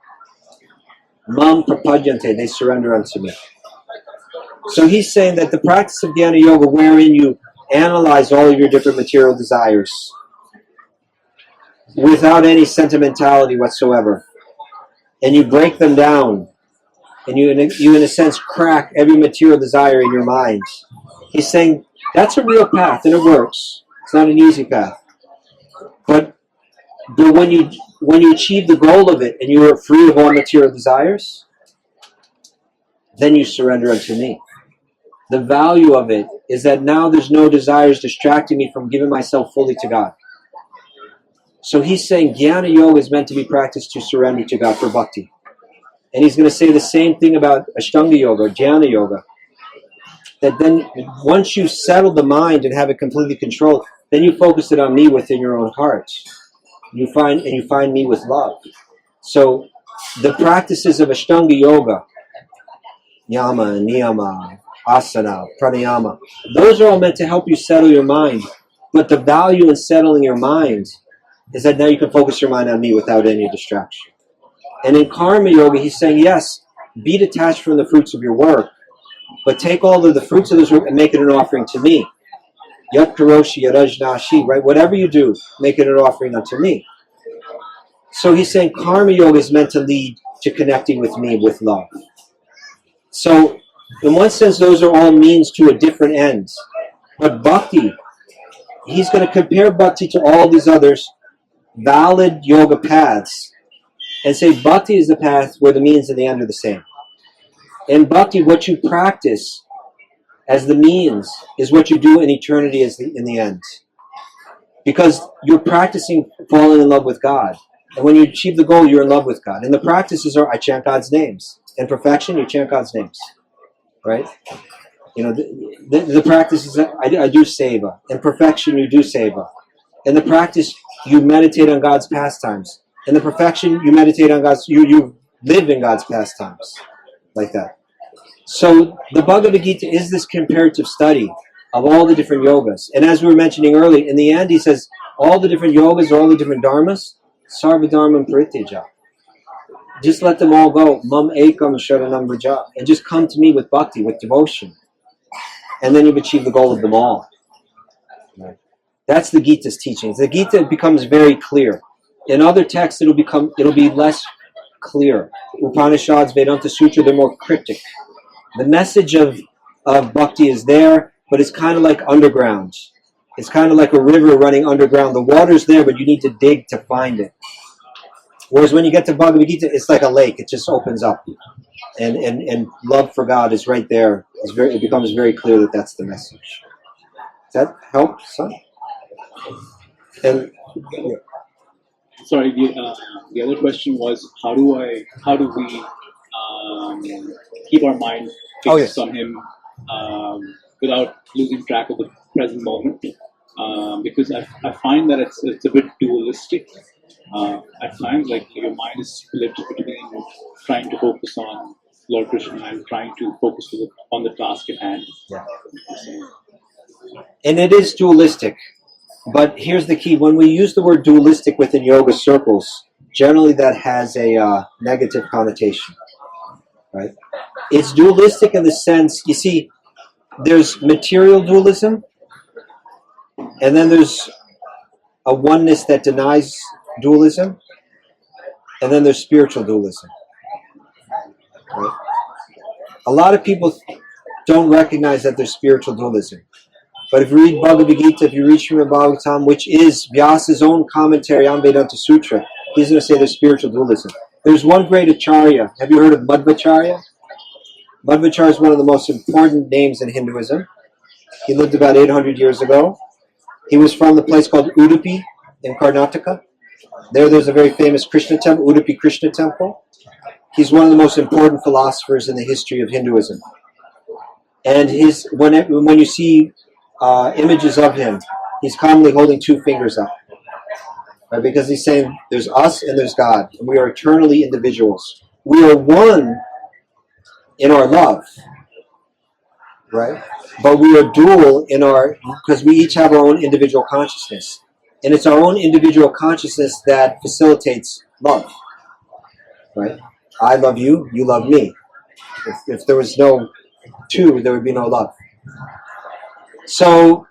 Mam prapadyante, they surrender unto me. So he's saying that the practice of Jnana Yoga, wherein you analyze all of your different material desires without any sentimentality whatsoever, and you break them down, and you in a sense crack every material desire in your mind. He's saying that's a real path, and it works. It's not an easy path, but when you achieve the goal of it and you are free of all material desires, then you surrender unto me. The value of it is that now there's no desires distracting me from giving myself fully to God. So he's saying Jnana Yoga is meant to be practiced to surrender to God for Bhakti. And he's going to say the same thing about Ashtanga Yoga, Jnana Yoga. That then once you settle the mind and have it completely controlled, then you focus it on me within your own heart. You find me with love. So the practices of Ashtanga Yoga, Yama, Niyama, Asana, Pranayama, those are all meant to help you settle your mind. But the value in settling your mind is that now you can focus your mind on me without any distraction. And in Karma Yoga, he's saying, yes, be detached from the fruits of your work, but take all of the fruits of this work and make it an offering to me. Yat Karoshi Yarajnashi, right? Whatever you do, make it an offering unto me. So he's saying Karma Yoga is meant to lead to connecting with me with love. So in one sense, those are all means to a different end. But Bhakti, he's going to compare Bhakti to all these others valid yoga paths and say Bhakti is the path where the means and the end are the same. In Bhakti, what you practice as the means is what you do in eternity in the end. Because you're practicing falling in love with God. And when you achieve the goal, you're in love with God. And the practices are, I chant God's names. In perfection, you chant God's names. Right? You know, the practice is, I do seva. In perfection, you do seva. In the practice, you meditate on God's pastimes. In the perfection, you meditate on God's, you live in God's pastimes. Like that. So the Bhagavad Gita is this comparative study of all the different yogas. And as we were mentioning earlier, in the end he says, all the different yogas, all the different dharmas, sarva dharma parityaja. Just let them all go. Mam ekam sharanam vraja. And just come to me with bhakti, with devotion. And then you've achieved the goal of them all. Right? That's the Gita's teachings. The Gita becomes very clear. In other texts it'll be less clear. Upanishads, Vedanta Sutra, they're more cryptic. The message of bhakti is there, but it's kind of like underground. It's kind of like a river running underground. The water's there, but you need to dig to find it. Whereas when you get to Bhagavad Gita, it's like a lake. It just opens up. And love for God is right there. It becomes very clear that that's the message. Does that help, son? And yeah. Sorry, the other question was how do we keep our mind fixed on Him without losing track of the present moment? Because I find that it's a bit dualistic at times. Like your mind is split between trying to focus on Lord Krishna and trying to focus on the task at hand. Yeah. And it is dualistic. But here's the key. When we use the word dualistic within yoga circles, generally that has a negative connotation. Right? It's dualistic in the sense, you see, there's material dualism, and then there's a oneness that denies dualism, and then there's spiritual dualism. Right? A lot of people don't recognize that there's spiritual dualism. But if you read Bhagavad Gita, if you read Srimad Bhagavatam, which is Vyasa's own commentary on Vedanta Sutra, he's going to say there's spiritual dualism. There's one great acharya. Have you heard of Madhvacharya? Madhvacharya is one of the most important names in Hinduism. He lived about 800 years ago. He was from the place called Udupi in Karnataka. There's a very famous Krishna temple, Udupi Krishna temple. He's one of the most important philosophers in the history of Hinduism. And when you see images of him, he's commonly holding two fingers up. Right? Because he's saying there's us and there's God. And we are eternally individuals. We are one in our love. Right? But we are dual because we each have our own individual consciousness. And it's our own individual consciousness that facilitates love. Right? I love you, you love me. If there was no two, there would be no love. So,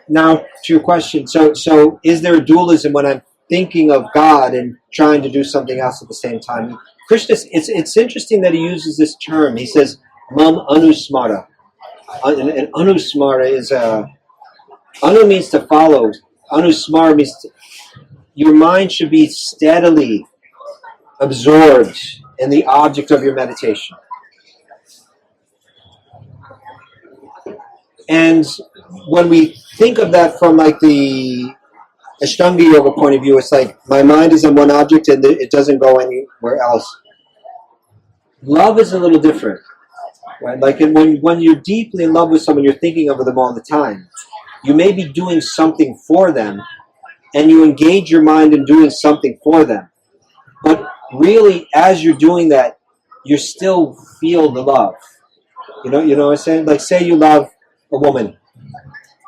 now to your question. So is there a dualism when I'm thinking of God and trying to do something else at the same time? Krishna, it's interesting that he uses this term. He says, Mam Anusmara. And Anusmara is Anu means to follow. Anusmara means your mind should be steadily absorbed in the object of your meditation. And when we think of that from like the Ashtanga Yoga point of view, it's like my mind is on one object and it doesn't go anywhere else. Love is a little different. Right? Like when you're deeply in love with someone, you're thinking of them all the time. You may be doing something for them, and you engage your mind in doing something for them. But really, as you're doing that, you still feel the love. You know what I'm saying? Like, say you love a woman,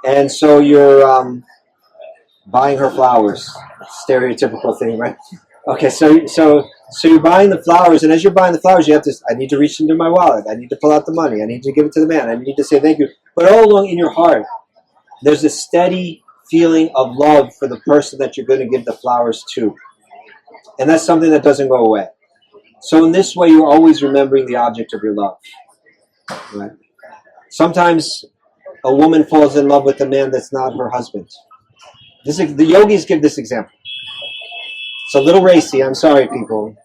and so you're buying her flowers. Stereotypical thing, right? Okay, so you're buying the flowers, and as you're buying the flowers, you have to, I need to reach into my wallet, I need to pull out the money, I need to give it to the man, I need to say thank you. But all along in your heart, there's a steady feeling of love for the person that you're going to give the flowers to. And that's something that doesn't go away. So in this way, you're always remembering the object of your love. Right? Sometimes a woman falls in love with a man that's not her husband. The yogis give this example. It's a little racy, I'm sorry, people.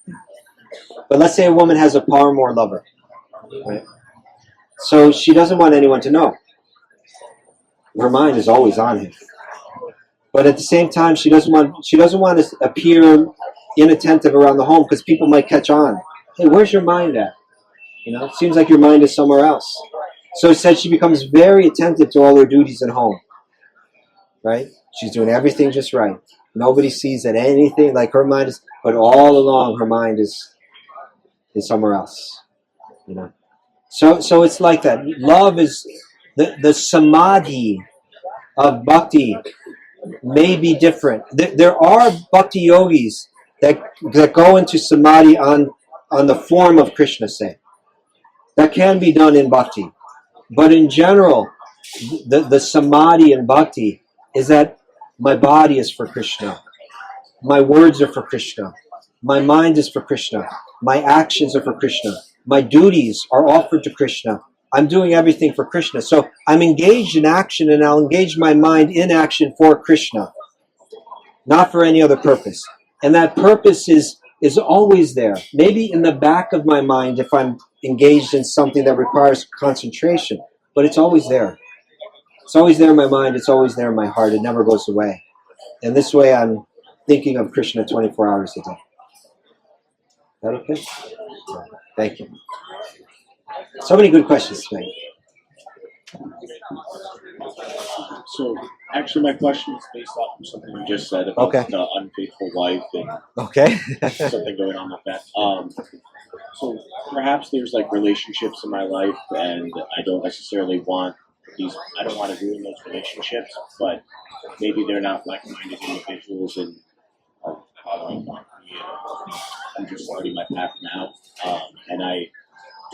But let's say a woman has a paramour lover. Right? So she doesn't want anyone to know. Her mind is always on him. But at the same time, she doesn't want to appear inattentive around the home because people might catch on. Hey, where's your mind at? It seems like your mind is somewhere else. So it said she becomes very attentive to all her duties at home. Right? She's doing everything just right. Nobody sees that anything like her mind is, but all along her mind is somewhere else. So it's like that. Love is the samadhi of bhakti may be different. There are bhakti yogis that go into samadhi on the form of Krishna, say. That can be done in bhakti. But in general, the samadhi in bhakti is that my body is for Krishna. My words are for Krishna. My mind is for Krishna. My actions are for Krishna. My duties are offered to Krishna. I'm doing everything for Krishna. So I'm engaged in action, and I'll engage my mind in action for Krishna, not for any other purpose. And that purpose is always there. Maybe in the back of my mind if I'm engaged in something that requires concentration, but it's always there. It's always there in my mind. It's always there in my heart. It never goes away. And this way I'm thinking of Krishna 24 hours a day. Is that okay? Thank you. So many good questions tonight. So, actually, my question is based off of something you just said about the unfaithful wife and something going on with that. So, perhaps there's like relationships in my life, and I don't necessarily want these. I don't want to ruin those relationships, but maybe they're not like-minded individuals, and I'm just starting my path now. And I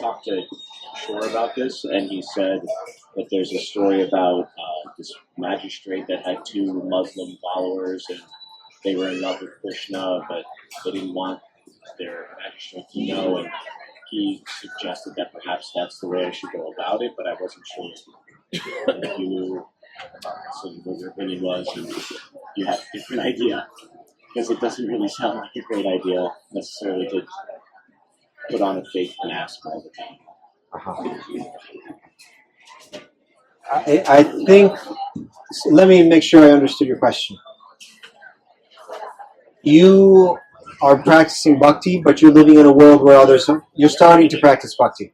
talked to Shore about this, and he said that there's a story about this magistrate that had two Muslim followers, and they were in love with Krishna, but they didn't want their magistrate to know, and he suggested that perhaps that's the way I should go about it, but I wasn't sure if you knew what your opinion was, and you have a different idea, because it doesn't really sound like a great idea necessarily to put on a fake mask all the time. I think, let me make sure I understood your question. You are practicing bhakti, but you're living in a world where you're starting to practice bhakti.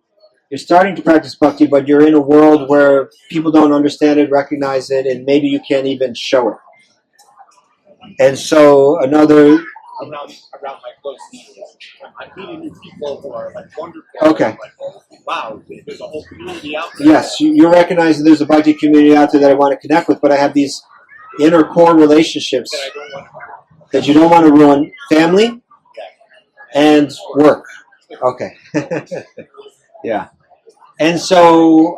You're starting to practice bhakti, but you're in a world where people don't understand it, recognize it, and maybe you can't even show it. And so another... Around my close people. I'm meeting new people who are like wonderful. Okay. Like, wow, there's a whole community out there. Yes, you're recognizing there's a bhakti community out there that I want to connect with, but I have these inner core relationships that you don't want to ruin. Family and work. Okay. Yeah. And so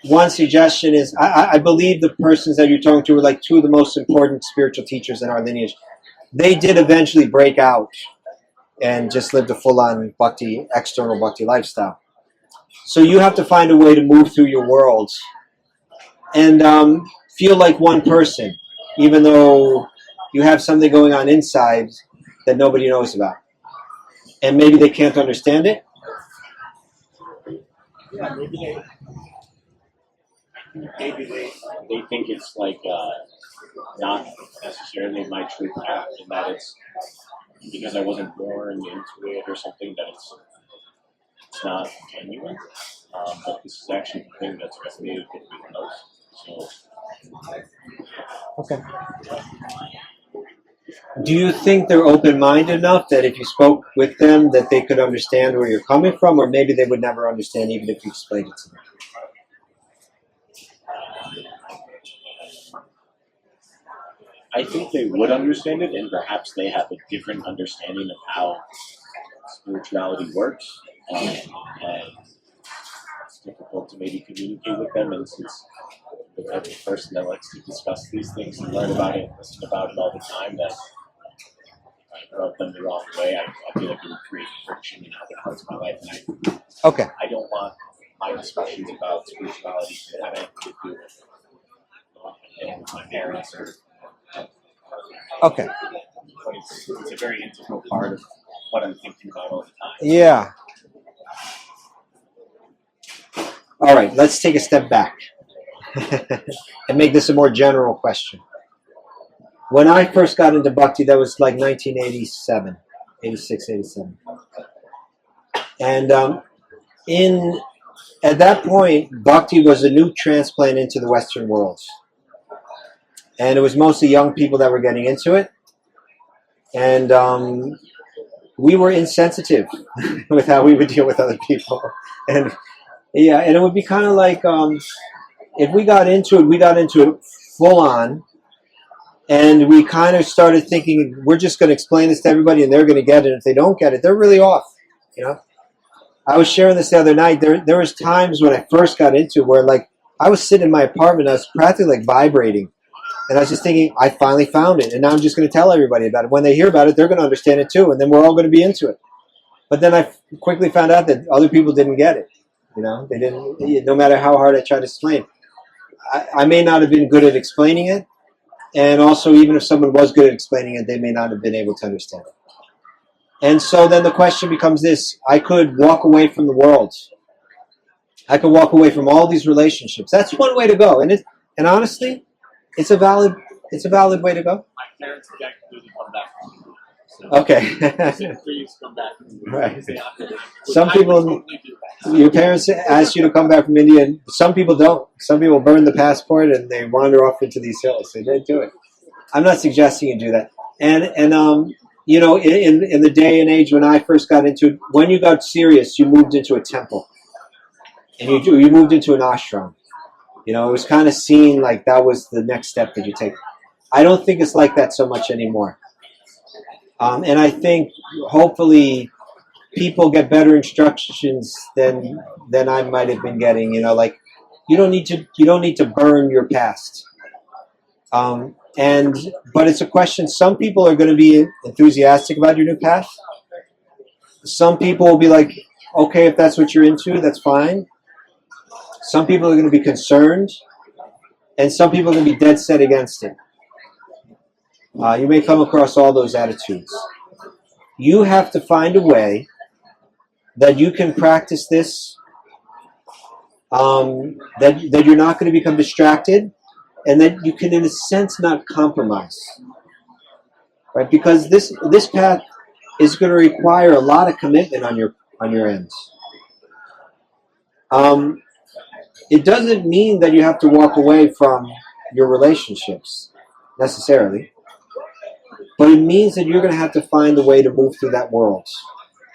one suggestion is, I believe the persons that you're talking to are like two of the most important spiritual teachers in our lineage. They did eventually break out and just lived a full-on bhakti, external bhakti lifestyle. So you have to find a way to move through your world and feel like one person, even though you have something going on inside that nobody knows about. And maybe they can't understand it. Yeah, maybe they think it's like not necessarily my true path, and that it's because I wasn't born into it or something that it's not genuine. But this is actually the thing that's resonated with me the most. So, okay. Do you think they're open-minded enough that if you spoke with them that they could understand where you're coming from, or maybe they would never understand even if you explained it to them? I think they would understand it, and perhaps they have a different understanding of how spirituality works, and it's difficult to maybe communicate with them, and since the type of person that likes to discuss these things and learn about it and listen about it all the time, that if I rub them the wrong way, I feel like it would create friction in other parts of my life, and I don't want my discussions about spirituality to have anything to do with my parents or... Okay. But it's a very integral part of what I'm thinking about all the time. Yeah. All right, let's take a step back and make this a more general question. When I first got into Bhakti, that was like 1987, 86, 87. And at that point, Bhakti was a new transplant into the Western world. And it was mostly young people that were getting into it. And we were insensitive with how we would deal with other people. And yeah, and it would be kind of like if we got into it full on. And we kind of started thinking, we're just going to explain this to everybody and they're going to get it. If they don't get it, they're really off. You know, I was sharing this the other night. There was times when I first got into it where like I was sitting in my apartment, I was practically like vibrating. And I was just thinking, I finally found it. And now I'm just going to tell everybody about it. When they hear about it, they're going to understand it too. And then we're all going to be into it. But then I quickly found out that other people didn't get it. You know, they didn't, no matter how hard I tried to explain. I may not have been good at explaining it. And also, even if someone was good at explaining it, they may not have been able to understand it. And so then the question becomes this. I could walk away from the world. I could walk away from all these relationships. That's one way to go. And honestly, it's a valid way to go. My parents objected to come back. So Okay. please come back. Right. Say after. Some I people, would totally do that. your parents ask you to come back from India, and some people don't. Some people burn the passport and they wander off into these hills. They didn't do it. I'm not suggesting you do that. And you know, in the day and age when I first got into it, when you got serious, you moved into a temple, and you moved into an ashram. You know, it was kind of seen like that was the next step that you take. I don't think it's like that so much anymore. And I think hopefully people get better instructions than I might have been getting. You know, like you don't need to burn your past. But it's a question. Some people are going to be enthusiastic about your new path. Some people will be like, okay, if that's what you're into, that's fine. Some people are going to be concerned, and some people are going to be dead set against it. You may come across all those attitudes. You have to find a way that you can practice this, that you're not going to become distracted, and that you can, in a sense, not compromise. Right? Because this path is going to require a lot of commitment on your end. It doesn't mean that you have to walk away from your relationships necessarily. But it means that you're going to have to find a way to move through that world.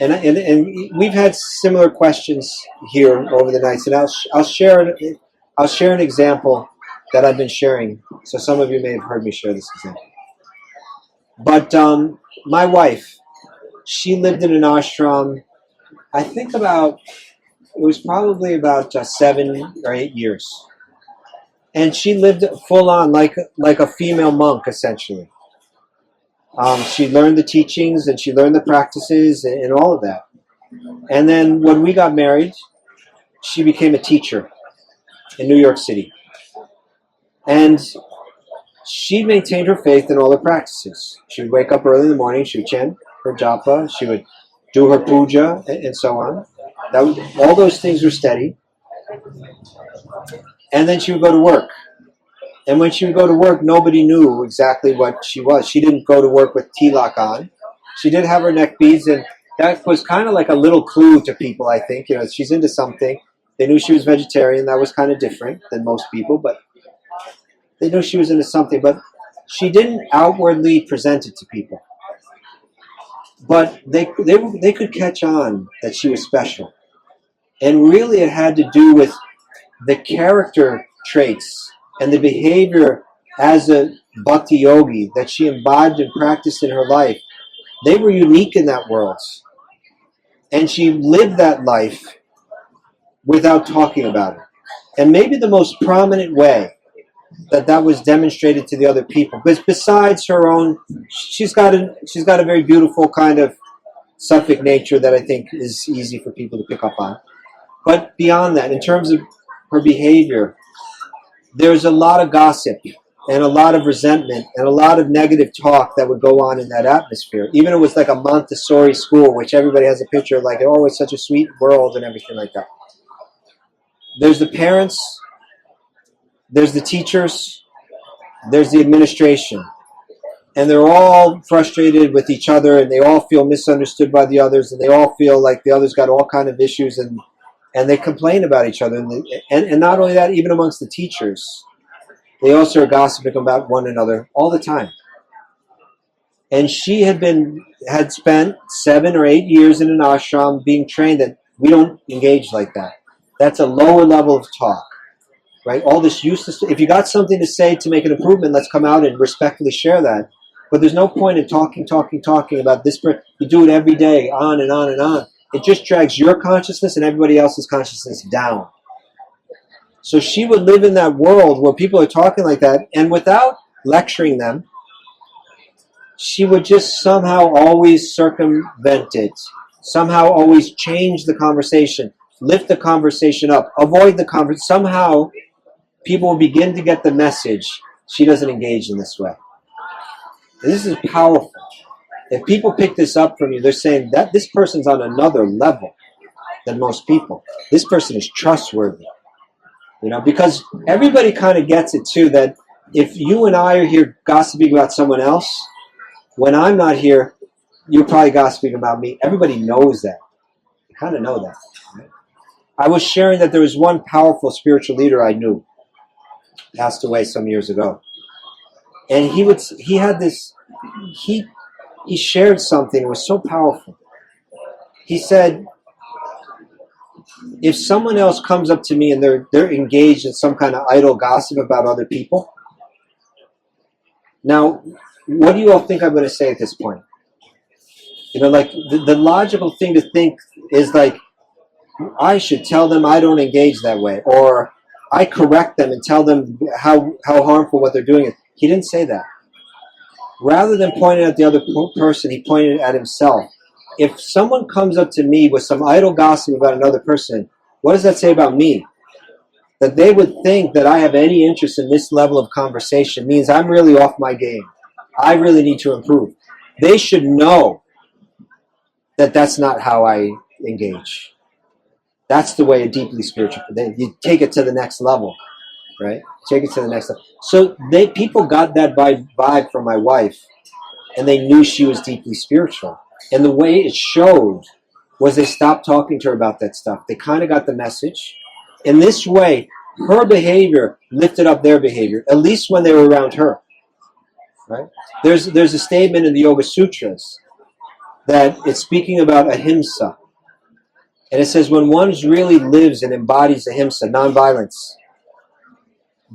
And we've had similar questions here over the nights, and I'll share an example that I've been sharing. So some of you may have heard me share this example. But my wife, she lived in an ashram. I think it was probably about 7 or 8 years, and she lived full on like a female monk essentially. She learned the teachings and she learned the practices and all of that. And then when we got married, she became a teacher in New York City. And she maintained her faith in all her practices. She would wake up early in the morning, she would chant her japa, she would do her puja, and so on. All those things were steady. And then she would go to work. And when she would go to work, nobody knew exactly what she was. She didn't go to work with tilak on. She did have her neck beads, and that was kind of like a little clue to people, I think. You know, she's into something. They knew she was vegetarian. That was kind of different than most people, but they knew she was into something. But she didn't outwardly present it to people. But they could catch on that she was special. And really it had to do with the character traits and the behavior as a bhakti yogi that she imbibed and practiced in her life. They were unique in that world. And she lived that life without talking about it. And maybe the most prominent way that was demonstrated to the other people, because besides her own, she's got a very beautiful kind of sattvic nature that I think is easy for people to pick up on. But beyond that, in terms of her behavior, there's a lot of gossip and a lot of resentment and a lot of negative talk that would go on in that atmosphere. Even it was like a Montessori school, which everybody has a picture of, like, oh, it's such a sweet world and everything like that. there's the parents, there's the teachers, there's the administration. And they're all frustrated with each other, and they all feel misunderstood by the others, and they all feel like the others got all kind of issues, and they complain about each other. And not only that, even amongst the teachers, they also are gossiping about one another all the time. And she had spent 7 or 8 years in an ashram being trained that we don't engage like that. That's a lower level of talk, right? All this useless. If you got something to say to make an improvement, let's come out and respectfully share that. But there's no point in talking about this. You do it every day, on and on and on. It just drags your consciousness and everybody else's consciousness down. So she would live in that world where people are talking like that, and without lecturing them, she would just somehow always circumvent it, somehow always change the conversation, lift the conversation up, avoid the conversation. Somehow people will begin to get the message. She doesn't engage in this way. And this is powerful. If people pick this up from you, they're saying that this person's on another level than most people. This person is trustworthy. Because everybody kind of gets it too, that if you and I are here gossiping about someone else, when I'm not here, you're probably gossiping about me. Everybody knows that. You kind of know that. Right? I was sharing that there was one powerful spiritual leader I knew, passed away some years ago. And he shared something that was so powerful. He said, if someone else comes up to me and they're engaged in some kind of idle gossip about other people, now, what do you all think I'm going to say at this point? Like the logical thing to think is like, I should tell them I don't engage that way, or I correct them and tell them how harmful what they're doing is. He didn't say that. Rather than pointing at the other person, he pointed at himself. If someone comes up to me with some idle gossip about another person, what does that say about me? That they would think that I have any interest in this level of conversation means I'm really off my game. I really need to improve. They should know that that's not how I engage. That's the way a deeply spiritual. You take it to the next level, right? Take it to the next level. So people got that vibe from my wife, and they knew she was deeply spiritual. And the way it showed was they stopped talking to her about that stuff. They kind of got the message. In this way, her behavior lifted up their behavior, at least when they were around her. Right? There's a statement in the Yoga Sutras that it's speaking about ahimsa. And it says when one really lives and embodies ahimsa, nonviolence,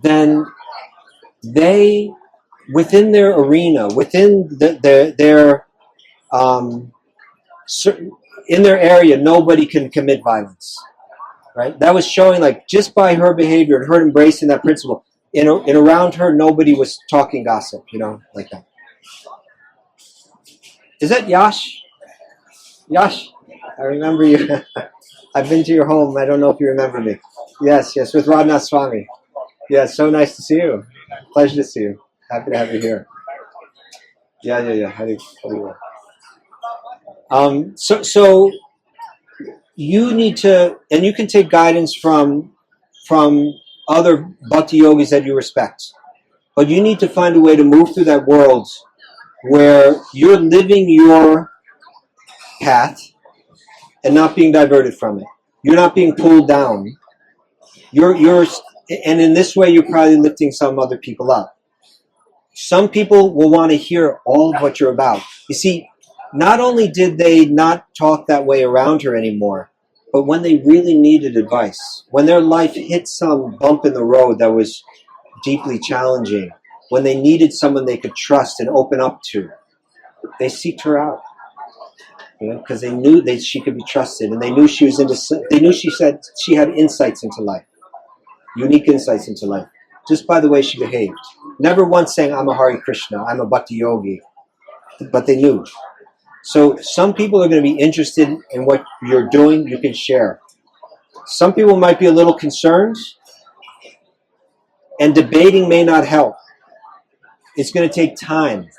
then they, within their arena, within their in their area, nobody can commit violence. Right? That was showing, like, just by her behavior and her embracing that principle, in around her, nobody was talking gossip, like that. Is that Yash? Yash, I remember you. I've been to your home. I don't know if you remember me. Yes, with Radhanath Swami. Yes, so nice to see you. Pleasure to see you. Happy to have you here. Yeah. How do you So you need to, and you can take guidance from other bhakti yogis that you respect. But you need to find a way to move through that world where you're living your path and not being diverted from it. You're not being pulled down. And in this way, you're probably lifting some other people up. Some people will want to hear all of what you're about. You see, not only did they not talk that way around her anymore, but when they really needed advice, when their life hit some bump in the road that was deeply challenging, when they needed someone they could trust and open up to, they sought her out. Because they knew that she could be trusted, and they knew she said she had insights into life, unique insights into life, just by the way she behaved. Never once saying, I'm a Hare Krishna, I'm a Bhakti Yogi, but they knew. So some people are going to be interested in what you're doing, you can share. Some people might be a little concerned, and debating may not help. It's going to take time.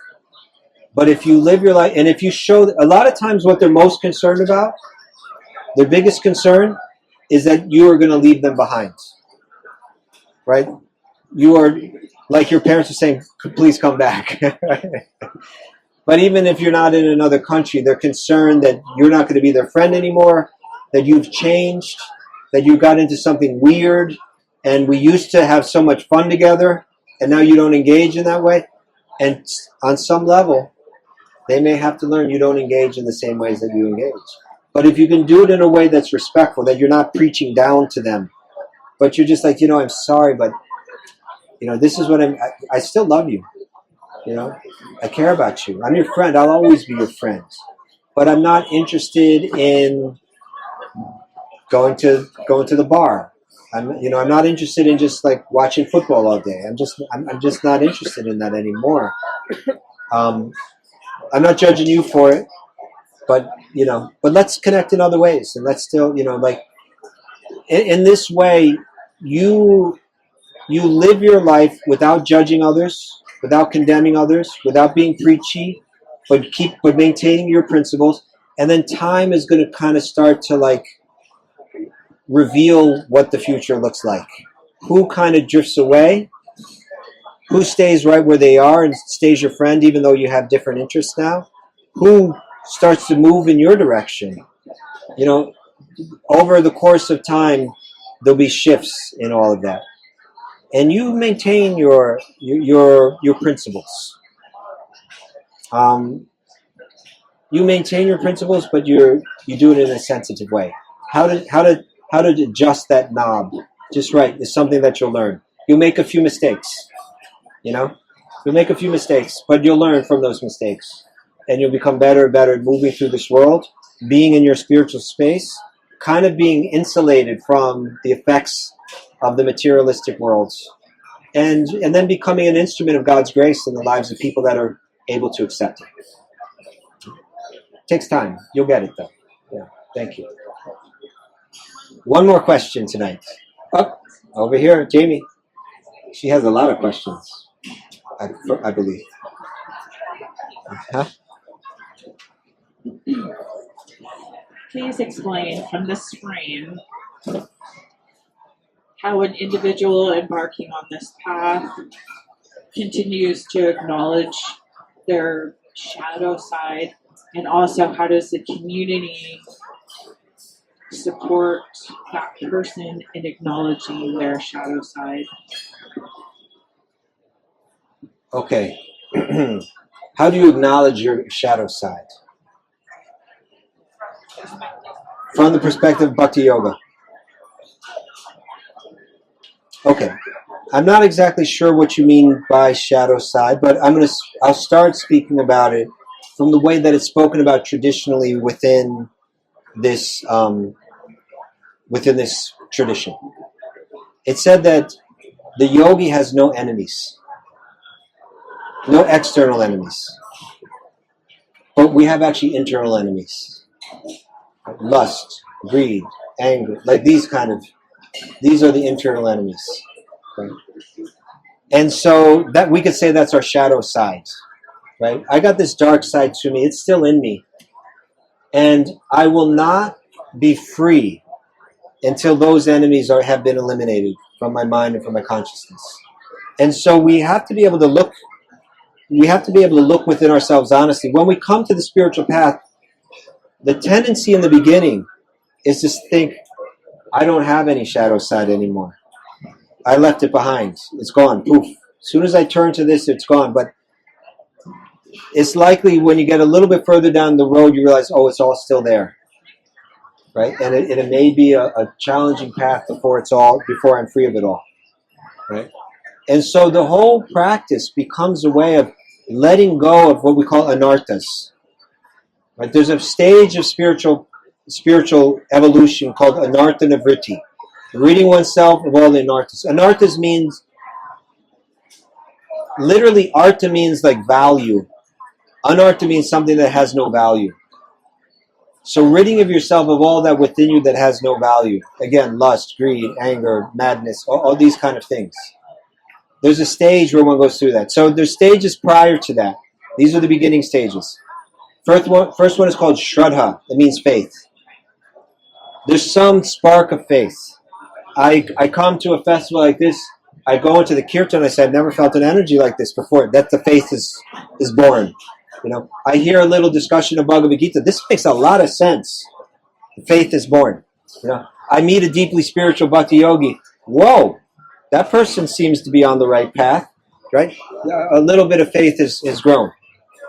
But if you live your life, and if you show, a lot of times what they're most concerned about, their biggest concern is that you are going to leave them behind, right? You are, like your parents are saying, please come back. But even if you're not in another country, they're concerned that you're not going to be their friend anymore, that you've changed, that you got into something weird, and we used to have so much fun together, and now you don't engage in that way. And on some level, they may have to learn you don't engage in the same ways that you engage. But if you can do it in a way that's respectful, that you're not preaching down to them, but you're just like, I'm sorry, but, this is what I still love you. I care about you. I'm your friend. I'll always be your friend. But I'm not interested in going to the bar. I'm not interested in just like watching football all day. I'm just not interested in that anymore. I'm not judging you for it, but let's connect in other ways, and let's still, like in this way, you live your life without judging others, without condemning others, without being preachy, but maintaining your principles, and then time is going to kind of start to like reveal what the future looks like. Who kind of drifts away? Who stays right where they are and stays your friend even though you have different interests now? Who starts to move in your direction? Over the course of time, there'll be shifts in all of that. And you maintain your principles. You maintain your principles, but you do it in a sensitive way. How to adjust that knob just right is something that you'll learn. You'll make a few mistakes. You'll make a few mistakes, but you'll learn from those mistakes, and you'll become better and better at moving through this world, being in your spiritual space, kind of being insulated from the effects of the materialistic worlds, and then becoming an instrument of God's grace in the lives of people that are able to accept it. Takes time. You'll get it though. Yeah. Thank you. One more question tonight. Over here, Jamie. She has a lot of questions, I believe. Huh? Please explain from this frame how an individual embarking on this path continues to acknowledge their shadow side, and also how does the community support that person in acknowledging their shadow side? Okay. How do you acknowledge your shadow side? From the perspective of Bhakti Yoga. Okay. I'm not exactly sure what you mean by shadow side, but I'll start speaking about it from the way that it's spoken about traditionally within this tradition. It said that the yogi has no enemies, no external enemies, but we have actually internal enemies: lust, greed, anger. Like these are the internal enemies. Right? And so that we could say that's our shadow side, right? I got this dark side to me. It's still in me. And I will not be free until those enemies have been eliminated from my mind and from my consciousness. And so we have to be able to look within ourselves honestly. When we come to the spiritual path, the tendency in the beginning is to think, I don't have any shadow side anymore. I left it behind. It's gone. Poof. As soon as I turn to this, it's gone. But it's likely when you get a little bit further down the road, you realize, oh, it's all still there. Right? And it may be a challenging path before I'm free of it all. Right? And so the whole practice becomes a way of letting go of what we call anarthas. Right? There's a stage of spiritual evolution called anartha nivritti. Ridding oneself of all the anarthas. Anarthas means, literally, artha means like value. Anartha means something that has no value. So ridding of yourself of all that within you that has no value. Again, lust, greed, anger, madness, all these kind of things. There's a stage where one goes through that. So there's stages prior to that. These are the beginning stages. First one is called Shraddha. It means faith. There's some spark of faith. I come to a festival like this, I go into the kirtan, I say, I've never felt an energy like this before. That the faith is born. I hear a little discussion of Bhagavad Gita. This makes a lot of sense. The faith is born. I meet a deeply spiritual bhakti yogi. Whoa, that person seems to be on the right path, right? A little bit of faith is grown,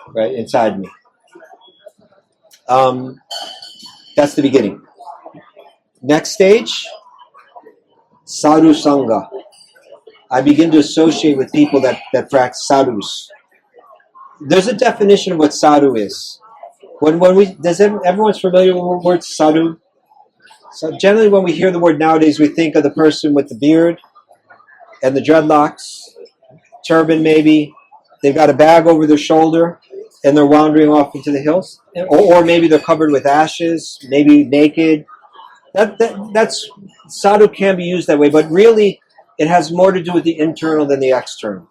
right, inside me. That's the beginning. Next stage, sadhu sangha. I begin to associate with people that practice sadhus. There's a definition of what sadhu is. Everyone's familiar with the word sadhu? So generally when we hear the word nowadays, we think of the person with the beard and the dreadlocks, turban maybe. They've got a bag over their shoulder and they're wandering off into the hills. Or maybe they're covered with ashes, maybe naked. That's sadhu can be used that way, but really it has more to do with the internal than the external.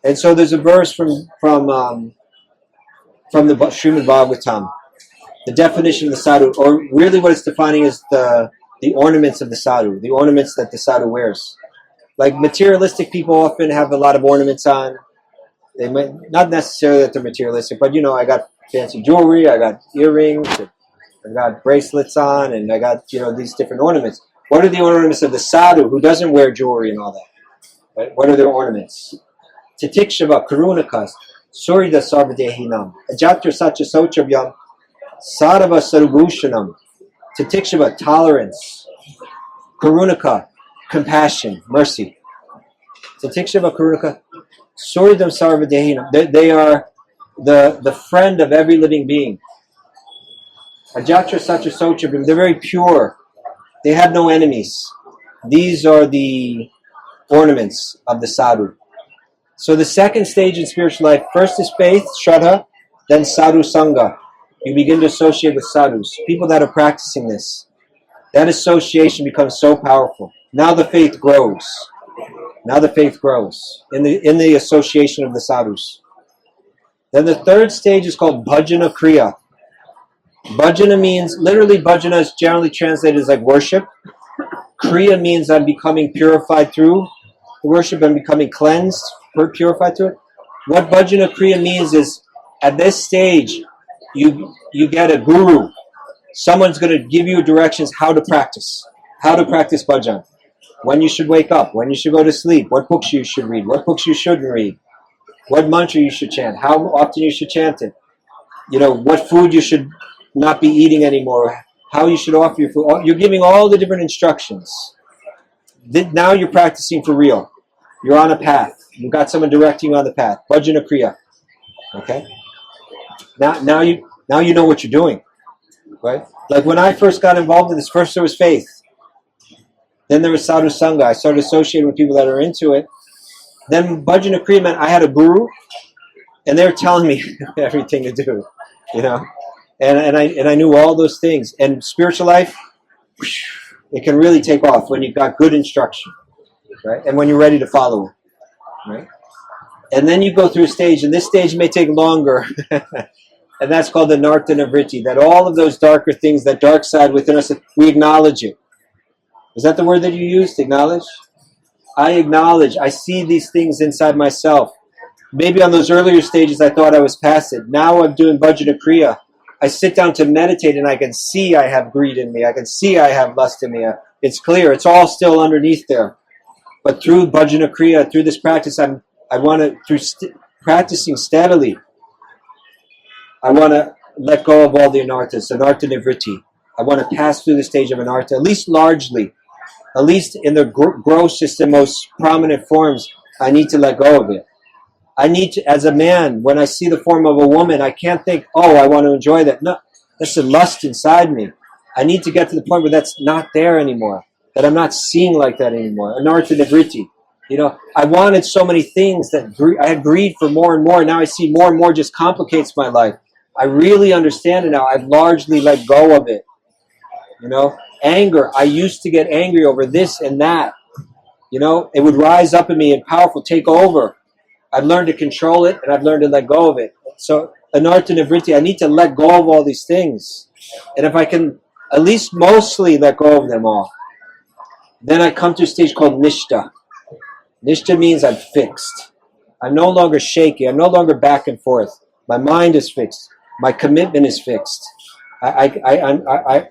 And so there's a verse from the Srimad Bhagavatam. The definition of the sadhu, or really what it's defining is the ornaments of the sadhu, the ornaments that the sadhu wears. Like materialistic people often have a lot of ornaments on. They might not necessarily that they're materialistic, but I got fancy jewelry, I got earrings, I got bracelets on, and I got these different ornaments. What are the ornaments of the sadhu who doesn't wear jewelry and all that? Right? What are their ornaments? Titikshava karunakas surida sarvadehinam ajatra satya sochavyam sadhava sarubhushanam. Titikshava, tolerance. Karunaka, compassion, mercy. Titikshava karunaka suridam sarvadehinam. They are the friend of every living being. Ajatra satya sochavyam. They're very pure. They have no enemies. These are the ornaments of the sadhu. So the second stage in spiritual life, first is faith, shraddha, then sadhu sangha. You begin to associate with sadhus, people that are practicing this. That association becomes so powerful. Now the faith grows. Now the faith grows in the association of the sadhus. Then the third stage is called bhajana kriya. Bhajana means, literally bhajana is generally translated as like worship. Kriya means I'm becoming purified through the worship, I'm becoming cleansed, purified through it. What bhajana kriya means is, at this stage, you get a guru. Someone's going to give you directions how to practice bhajan. When you should wake up, when you should go to sleep, what books you should read, what books you shouldn't read, what mantra you should chant, how often you should chant it, what food you should not be eating anymore, how you should offer your food. You're giving all the different instructions. Now you're practicing for real. You're on a path. You've got someone directing you on the path. Bhajana kriya. Okay? Now you know what you're doing. Right? Like when I first got involved in this, first there was faith. Then there was sadhu sangha. I started associating with people that are into it. Then bhajana kriya meant I had a guru, and they were telling me everything to do. And I knew all those things. And spiritual life, it can really take off when you've got good instruction, right? And when you're ready to follow it, right? And then you go through a stage, and this stage may take longer, and that's called the nartana vritti, that all of those darker things, that dark side within us, we acknowledge it. Is that the word that you used, acknowledge? I acknowledge, I see these things inside myself. Maybe on those earlier stages I thought I was past it. Now I'm doing bhajana kriya. I sit down to meditate and I can see I have greed in me. I can see I have lust in me. It's clear. It's all still underneath there. But through bhajana kriya, through this practice, practicing steadily, I want to let go of all the anarthas, anartha nivritti. I want to pass through the stage of anartha, at least largely, at least in the grossest and most prominent forms. I need to let go of it. I need to, as a man, when I see the form of a woman, I can't think, oh, I want to enjoy that. No, that's the lust inside me. I need to get to the point where that's not there anymore, that I'm not seeing like that anymore. Anartha nivritti. I wanted so many things that I had greed for more and more. Now I see more and more just complicates my life. I really understand it now. I've largely let go of it. Anger. I used to get angry over this and that. It would rise up in me and powerful, take over. I've learned to control it, and I've learned to let go of it. So, anartha nivritti, I need to let go of all these things. And if I can at least mostly let go of them all. Then I come to a stage called Nishta. Nishta means I'm fixed. I'm no longer shaky. I'm no longer back and forth. My mind is fixed. My commitment is fixed. I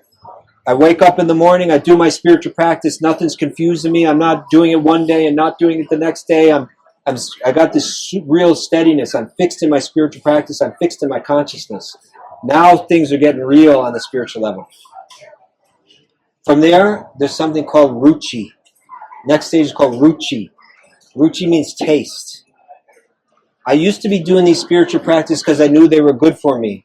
wake up in the morning. I do my spiritual practice. Nothing's confusing me. I'm not doing it one day and not doing it the next day. I got this real steadiness. I'm fixed in my spiritual practice. I'm fixed in my consciousness. Now things are getting real on the spiritual level. From there, there's something called ruchi. Next stage is called ruchi. Ruchi means taste. I used to be doing these spiritual practices because I knew they were good for me.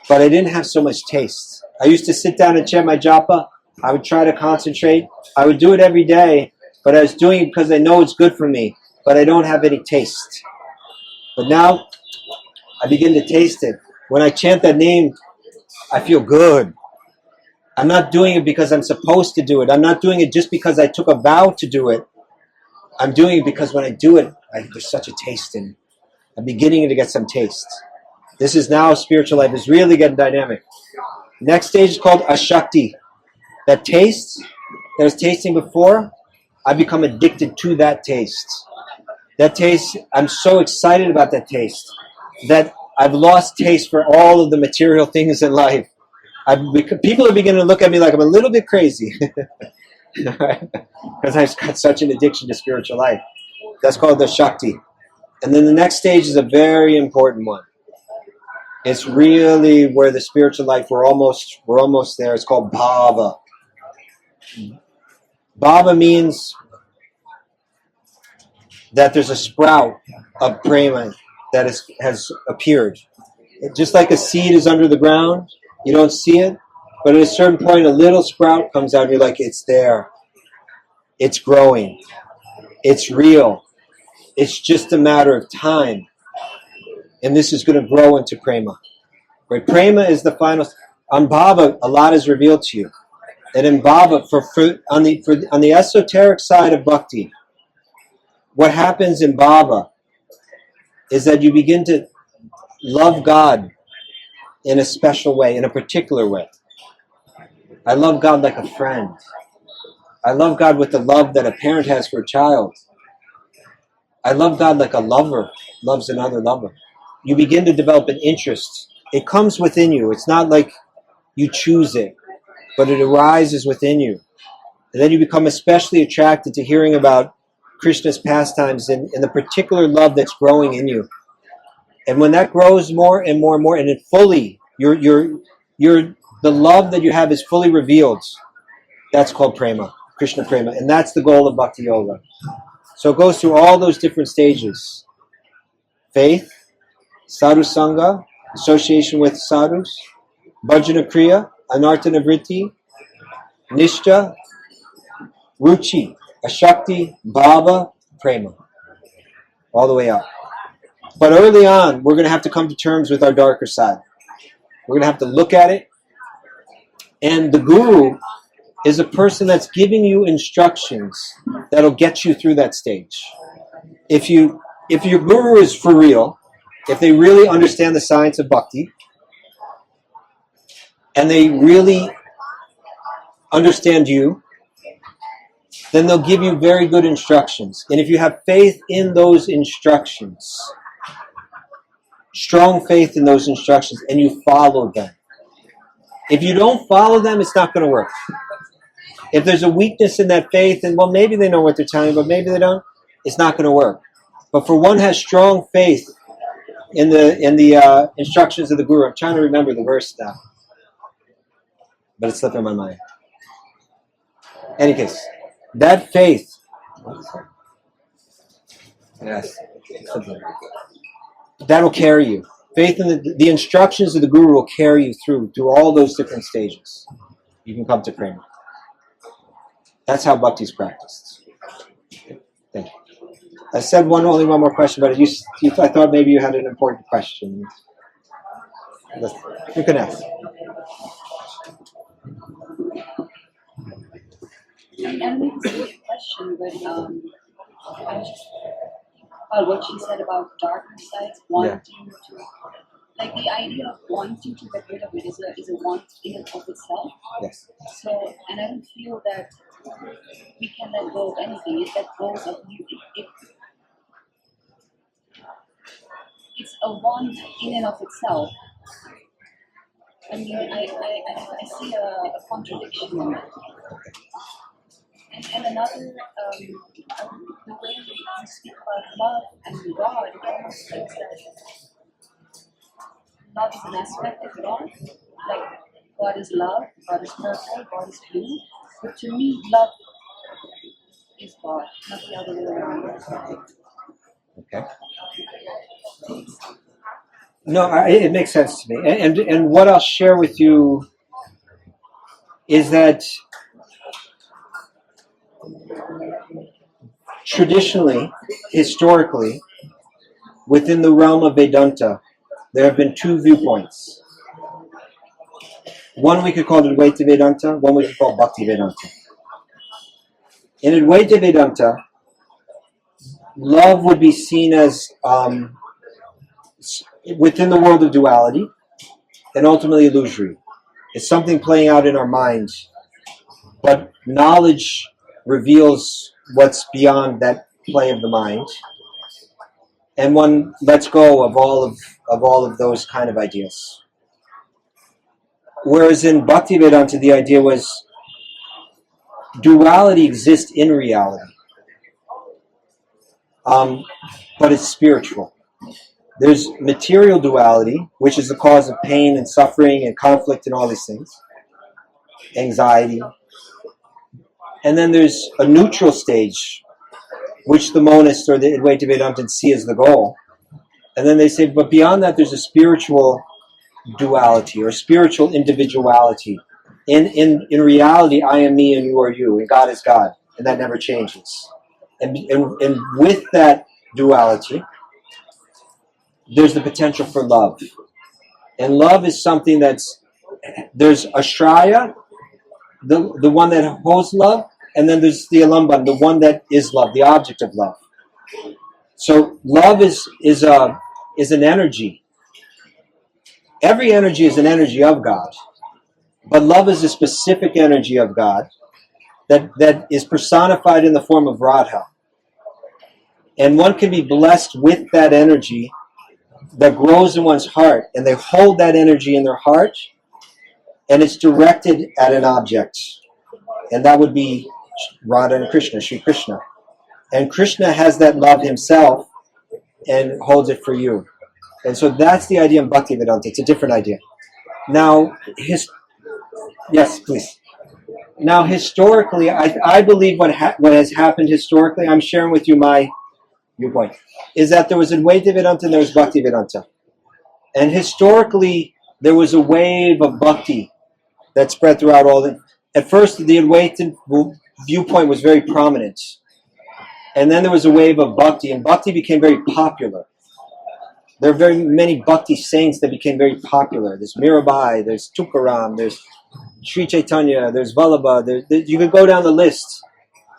But I didn't have so much taste. I used to sit down and chant my japa. I would try to concentrate. I would do it every day, but I was doing it because I know it's good for me, but I don't have any taste. But now, I begin to taste it. When I chant that name, I feel good. I'm not doing it because I'm supposed to do it. I'm not doing it just because I took a vow to do it. I'm doing it because when I do it, there's such a taste in it. I'm beginning to get some taste. This is now spiritual life is really getting dynamic. Next stage is called Ashakti. That taste that I was tasting before, I become addicted to that taste. That taste, I'm so excited about that taste that I've lost taste for all of the material things in life. People are beginning to look at me like I'm a little bit crazy because I've got such an addiction to spiritual life. That's called the Shakti. And then the next stage is a very important one. It's really where the spiritual life, we're almost there. It's called Bhava. Bhava means that there's a sprout of prema that has appeared. Just like a seed is under the ground, you don't see it, but at a certain point a little sprout comes out and you're like, it's there. It's growing. It's real. It's just a matter of time. And this is going to grow into prema. Right? Prema is the final. On Bhava, a lot is revealed to you. And in Bhava, on the esoteric side of Bhakti, what happens in Bhava is that you begin to love God in a special way, in a particular way. I love God like a friend. I love God with the love that a parent has for a child. I love God like a lover loves another lover. You begin to develop an interest. It comes within you. It's not like you choose it, but it arises within you. And then you become especially attracted to hearing about Krishna's pastimes and the particular love that's growing in you. And when that grows more and more and more, and it fully, the love that you have is fully revealed, that's called prema, Krishna prema. And that's the goal of Bhakti Yoga. So it goes through all those different stages. Faith, sadhu sangha, association with sadhus, bhajana kriya, anartana vritti, nishta, ruchi, ashakti, bhava, prema. All the way up. But early on, we're going to have to come to terms with our darker side. We're going to have to look at it. And the guru is a person that's giving you instructions that'll get you through that stage. If your guru is for real, if they really understand the science of bhakti, and they really understand you, then they'll give you very good instructions. And if you have faith in those instructions, strong faith in those instructions, and you follow them. If you don't follow them, it's not going to work. If there's a weakness in that faith, and well, maybe they know what they're telling you, but maybe they don't, it's not going to work. But for one has strong faith in the instructions of the guru. I'm trying to remember the verse now, but it's slipping my mind. Any case, that faith, yes, that'll carry you. Faith in the instructions of the guru will carry you through all those different stages. You can come to prema. That's how bhakti is practiced. Thank you. I said only one more question, but I thought maybe you had an important question. You can ask. I don't think it's a good question, but I was just what she said about darker sides, wanting to like the idea of wanting to get rid of it is a want in and of itself. Yes. So, and I don't feel that we can let go of anything. It let goes of you. It's a want in and of itself. I mean, I see a contradiction in it. And another, the way we speak about love and God, it almost feels that love is an aspect of God. Like, God is love, God is purple, God is blue. But to me, love is God, not the other way around. Okay. No, it makes sense to me. And what I'll share with you is that traditionally, historically, within the realm of Vedanta, there have been two viewpoints. One we could call Advaita Vedanta, one we could call Bhakti Vedanta. In Advaita Vedanta, love would be seen as within the world of duality and ultimately illusory. It's something playing out in our minds, but knowledge reveals what's beyond that play of the mind, and one lets go of all of those kind of ideas. Whereas in Bhakti Vedanta, the idea was duality exists in reality, but it's spiritual. There's material duality, which is the cause of pain and suffering and conflict and all these things, anxiety. And then there's a neutral stage, which the monists or the Advaita Vedantins see as the goal. And then they say, but beyond that, there's a spiritual duality or spiritual individuality. In reality, I am me and you are you, and God is God, and that never changes. And with that duality, there's the potential for love. And love is something there's Ashraya, the one that holds love, and then there's the Alamban, the one that is love, the object of love. So love is an energy. Every energy is an energy of God. But love is a specific energy of God that is personified in the form of Radha. And one can be blessed with that energy that grows in one's heart, and they hold that energy in their heart, and it's directed at an object. And that would be Radha and Krishna, Sri Krishna. And Krishna has that love himself and holds it for you. And so that's the idea in Bhakti Vedanta. It's a different idea. Now, yes, please. Now, historically, I believe what has happened historically, I'm sharing with you my viewpoint, is that there was Advaita Vedanta and there was Bhakti Vedanta. And historically, there was a wave of Bhakti that spread throughout all the... At first, the Advaita viewpoint was very prominent. And then there was a wave of Bhakti, and Bhakti became very popular. There are very many Bhakti saints that became very popular. There's Mirabai, there's Tukaram, there's Sri Chaitanya, there's Vallabha. You could go down the list.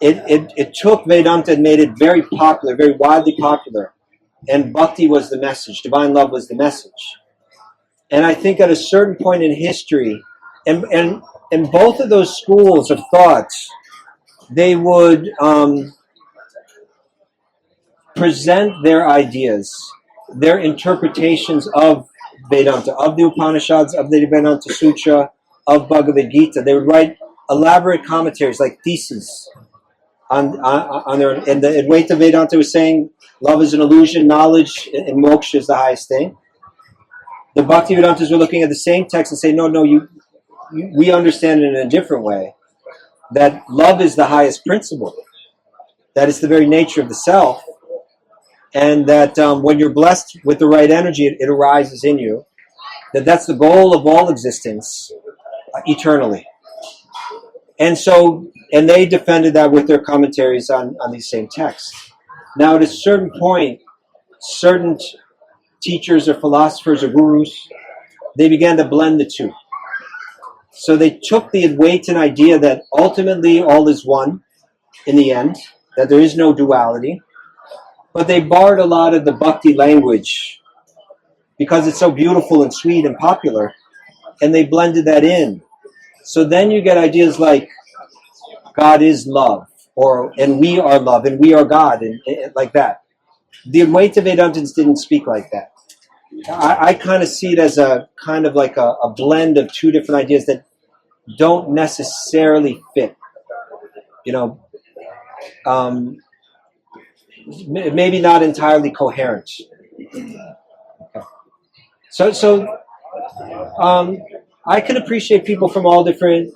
It took Vedanta and made it very popular, very widely popular. And Bhakti was the message. Divine love was the message. And I think at a certain point in history, and both of those schools of thought, they would present their ideas, their interpretations of Vedanta, of the Upanishads, of the Vedanta Sutra, of Bhagavad Gita. They would write elaborate commentaries like theses on their. And the Advaita Vedanta was saying love is an illusion, knowledge and moksha is the highest thing. The Bhakti Vedantas were looking at the same text and saying, no, we understand it in a different way. That love is the highest principle. That is the very nature of the self. And that when you're blessed with the right energy, it arises in you. That's the goal of all existence, eternally. And they defended that with their commentaries on these same texts. Now, at a certain point, certain teachers or philosophers or gurus, they began to blend the two. So they took the Advaitin idea that ultimately all is one in the end, that there is no duality, but they borrowed a lot of the Bhakti language because it's so beautiful and sweet and popular, and they blended that in. So then you get ideas like God is love, and we are love, and we are God, and like that. The Advaita Vedantins didn't speak like that. I kind of see it as a kind of like a blend of two different ideas that don't necessarily fit. Maybe not entirely coherent. So I can appreciate people from all different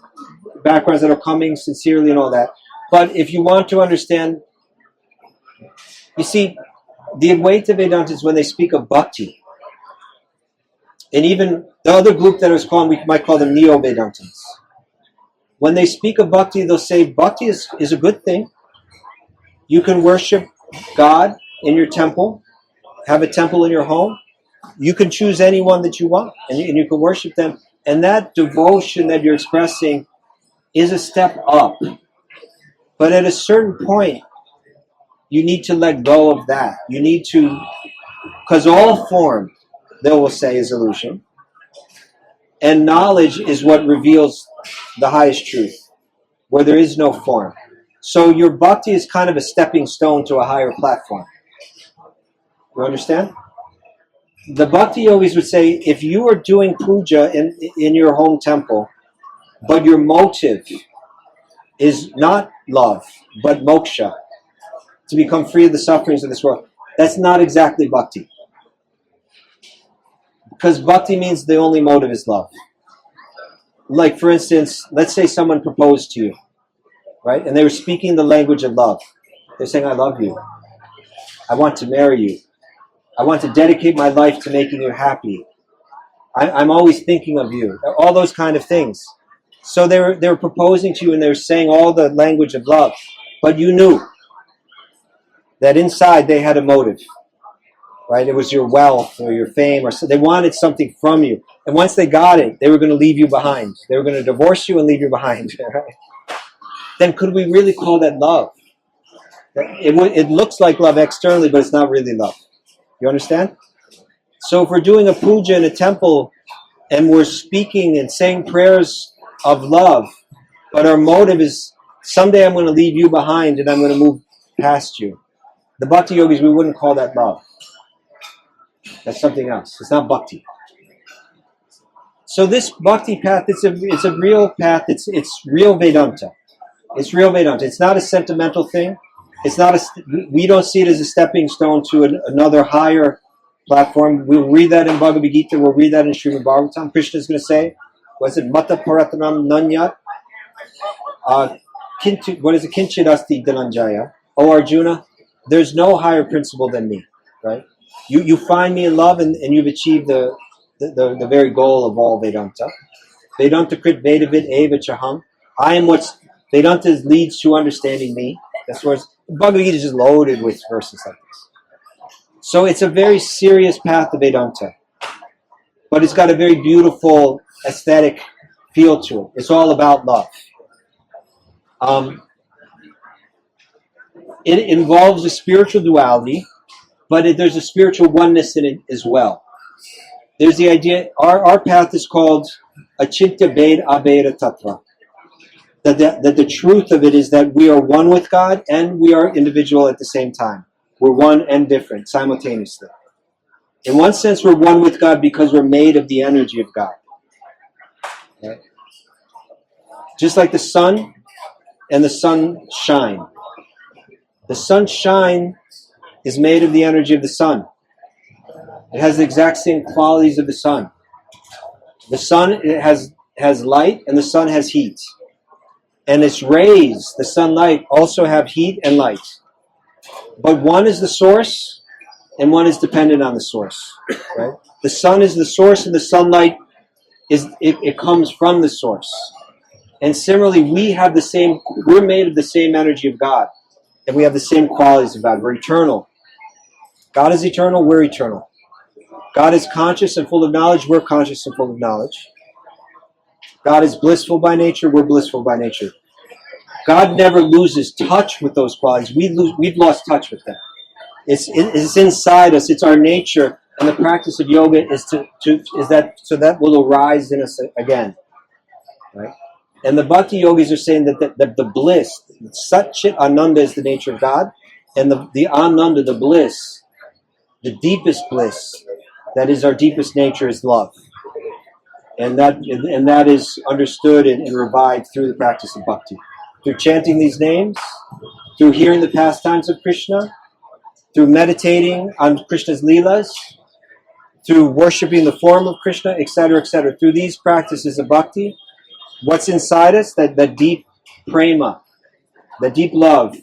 backgrounds that are coming sincerely and all that. But if you want to understand, you see, the Advaita Vedantins, when they speak of Bhakti, and even the other group that was called, we might call them Neo-Vedantins. When they speak of Bhakti, they'll say Bhakti is a good thing. You can worship God in your temple, have a temple in your home. You can choose anyone that you want, and you can worship them. And that devotion that you're expressing is a step up. But at a certain point, you need to let go of that. You need to, because all form, they will say, is illusion. And knowledge is what reveals the highest truth, where there is no form. So your bhakti is kind of a stepping stone to a higher platform. You understand? The bhakti yogis would say, if you are doing puja in your home temple, but your motive is not love, but moksha, to become free of the sufferings of this world, that's not exactly bhakti. Because bhakti means the only motive is love. Like, for instance, let's say someone proposed to you, right? And they were speaking the language of love. They're saying, I love you. I want to marry you. I want to dedicate my life to making you happy. I'm always thinking of you. All those kind of things. So they were proposing to you, and they were saying all the language of love. But you knew that inside they had a motive, right? It was your wealth or your fame, or so they wanted something from you. And once they got it, they were going to leave you behind. They were going to divorce you and leave you behind. Right? Then could we really call that love? It looks like love externally, but it's not really love. You understand? So if we're doing a puja in a temple and we're speaking and saying prayers of love, but our motive is, someday I'm going to leave you behind and I'm going to move past you. The bhakti yogis, we wouldn't call that love. That's something else. It's not bhakti. So this bhakti path, it's a real path. It's real Vedanta. It's real Vedanta. It's not a sentimental thing. It's not we don't see it as a stepping stone to another higher platform. We'll read that in Bhagavad Gita. We'll read that in Srimad Bhagavatam. Krishna is going to say, was it Mata Paratanam Nanyat? What is it? Kinchit Asti Dhananjaya. O Arjuna, there's no higher principle than me. Right? You find me in love, and you've achieved the very goal of all Vedanta. Vedanta Krit Vedavid Eva Chaham. I am what Vedanta leads to understanding me. That's where Bhagavad Gita is just loaded with verses like this. So it's a very serious path to Vedanta. But it's got a very beautiful aesthetic feel to it. It's all about love. It involves a spiritual duality, but there's a spiritual oneness in it as well. There's the idea, our path is called Achintya Bhed Abheda Tattva. That the truth of it is that we are one with God and we are individual at the same time. We're one and different simultaneously. In one sense, we're one with God because we're made of the energy of God. Okay? Just like the sun and the sunshine. The sunshine is made of the energy of the sun. It has the exact same qualities of the sun. The sun has light and the sun has heat. And its rays, the sunlight, also have heat and light. But one is the source, and one is dependent on the source. Right? The sun is the source, and the sunlight it comes from the source. And similarly, we're made of the same energy of God, and we have the same qualities of God. We're eternal. God is eternal, we're eternal. God is conscious and full of knowledge, we're conscious and full of knowledge. God is blissful by nature, we're blissful by nature. God never loses touch with those qualities. We've lost touch with them. It's inside us, it's our nature, And the practice of yoga is that will arise in us again, right? And the Bhakti yogis are saying that the bliss, Sat Chit Ananda is the nature of God, and the Ananda, the bliss, the deepest bliss, that is our deepest nature, is love. And that is understood and revived through the practice of bhakti. Through chanting these names, through hearing the pastimes of Krishna, through meditating on Krishna's leelas, through worshipping the form of Krishna, etc., etc. Through these practices of bhakti, what's inside us, that deep prema, that deep love,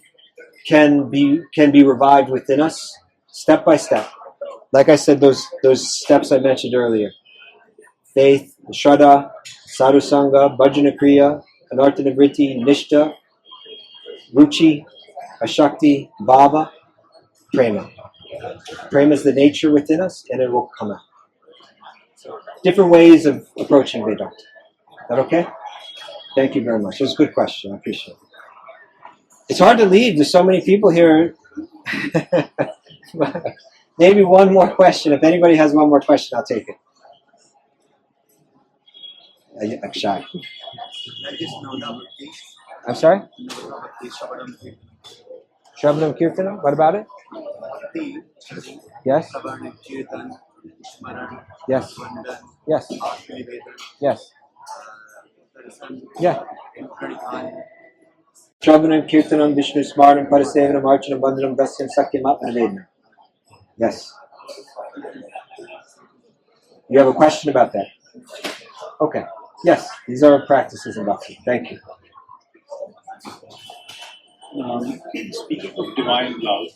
can be revived within us, step by step. Like I said, those steps I mentioned earlier: faith, shraddha, sadhusanga, bhajana kriya, anartha nivritti, nishta, ruchi, ashakti, bhava, prema. Prema is the nature within us, and it will come out. Different ways of approaching Vedanta. Is that okay? Thank you very much. It was a good question. I appreciate it. It's hard to leave. There's so many people here. Maybe one more question. If anybody has one more question, I'll take it. Akshay. I'm sorry? Shravanam Kirtanam? What about it? Yes? Yes. Yes. Yes. Yeah. Shravanam Kirtanam Vishnu Smaranam Parasevanam Archanam Bandhanam Dasyam Sakyam Atmavedana. Yes. You have a question about that? Okay. Yes. These are practices in bhakti. Thank you. Speaking of divine love,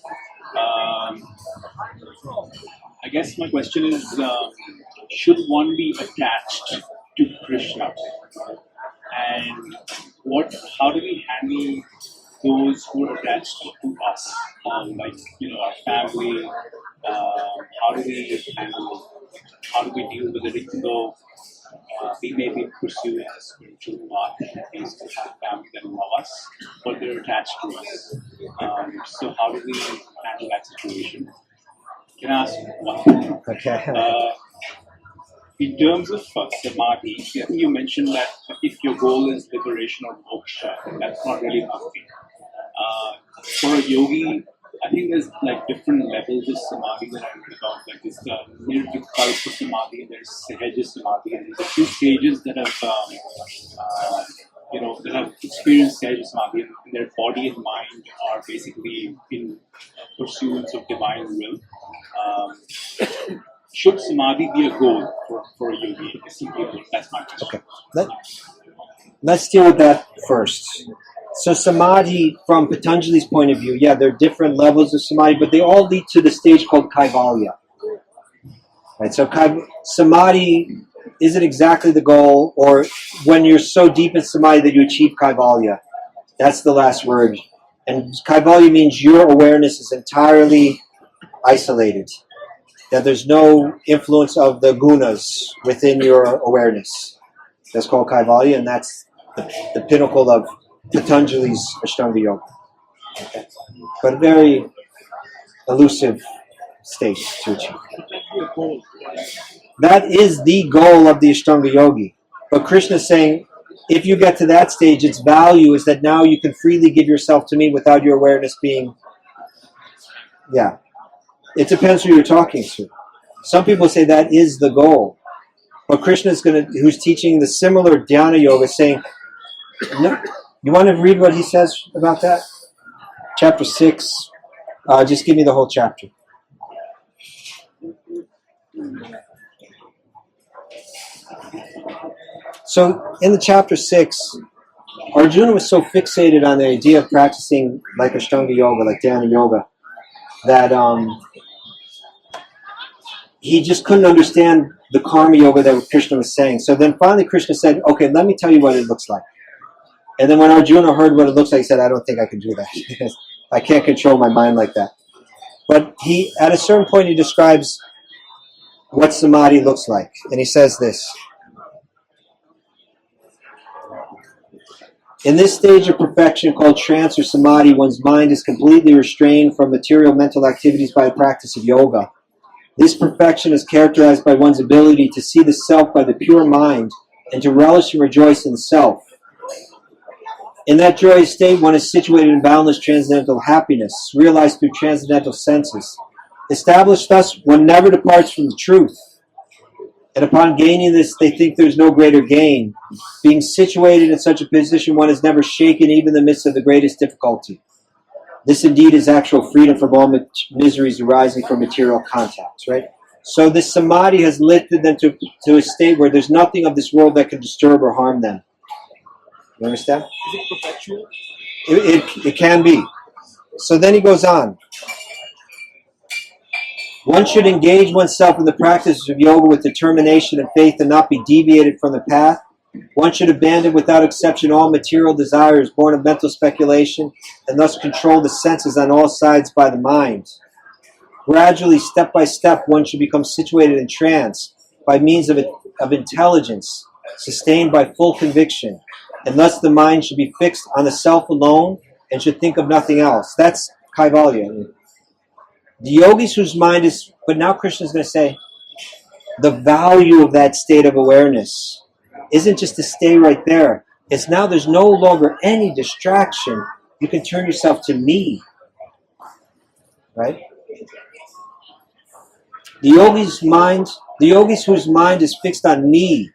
I guess my question is, should one be attached to Krishna? And how do we handle those who are attached to us? Like, our family, how do we deal with it, even though we may be pursuing a spiritual path, we still have family that love us, but they're attached to us. So how do we handle that situation? Can I ask one thing? Okay. In terms of samadhi, I think you mentioned that if your goal is liberation or moksha, that's not really bhakti. For a yogi, I think there's like different levels of samadhi that I read about. Like there's the nirvikalpa samadhi, there's sahaja samadhi, and there's a few sages that have experienced sahaja samadhi, and their body and mind are basically in pursuance of divine will. Should samadhi be a goal for a yogi? That's my question. Okay. Let's deal with that first. So samadhi, from Patanjali's point of view, there are different levels of samadhi, but they all lead to the stage called kaivalya. Right? So samadhi isn't exactly the goal, or when you're so deep in samadhi that you achieve kaivalya. That's the last word. And kaivalya means your awareness is entirely isolated. That there's no influence of the gunas within your awareness. That's called kaivalya, and that's the pinnacle of Patanjali's Ashtanga Yoga. Okay. But a very elusive state to achieve. That is the goal of the Ashtanga Yogi. But Krishna is saying, if you get to that stage, its value is that now you can freely give yourself to me without your awareness being... Yeah. It depends who you're talking to. Some people say that is the goal. But Krishna is who's teaching the similar dhyana yoga, saying, no, you want to read what he says about that? Chapter 6. Just give me the whole chapter. So in the chapter 6, Arjuna was so fixated on the idea of practicing like Ashtanga yoga, like dhyana yoga, that he just couldn't understand the karma yoga that Krishna was saying. So then finally Krishna said, okay, let me tell you what it looks like. And then when Arjuna heard what it looks like, he said, I don't think I can do that. I can't control my mind like that. But at a certain point, he describes what samadhi looks like. And he says this. In this stage of perfection called trance or samadhi, one's mind is completely restrained from material mental activities by the practice of yoga. This perfection is characterized by one's ability to see the self by the pure mind and to relish and rejoice in the self. In that joyous state, one is situated in boundless transcendental happiness, realized through transcendental senses. Established thus, one never departs from the truth. And upon gaining this, they think there's no greater gain. Being situated in such a position, one is never shaken even in the midst of the greatest difficulty. This indeed is actual freedom from all miseries arising from material contacts, right? So this samadhi has lifted them to a state where there's nothing of this world that can disturb or harm them. You understand? Is it perpetual? It can be. So then he goes on. One should engage oneself in the practice of yoga with determination and faith and not be deviated from the path. One should abandon without exception all material desires born of mental speculation and thus control the senses on all sides by the mind. Gradually, step by step, one should become situated in trance by means of intelligence, sustained by full conviction, and thus the mind should be fixed on the self alone and should think of nothing else. That's Kaivalya. The yogis whose mind is, but now Krishna is going to say, the value of that state of awareness isn't just to stay right there. It's now there's no longer any distraction. You can turn yourself to me. Right? The yogis whose mind is fixed on me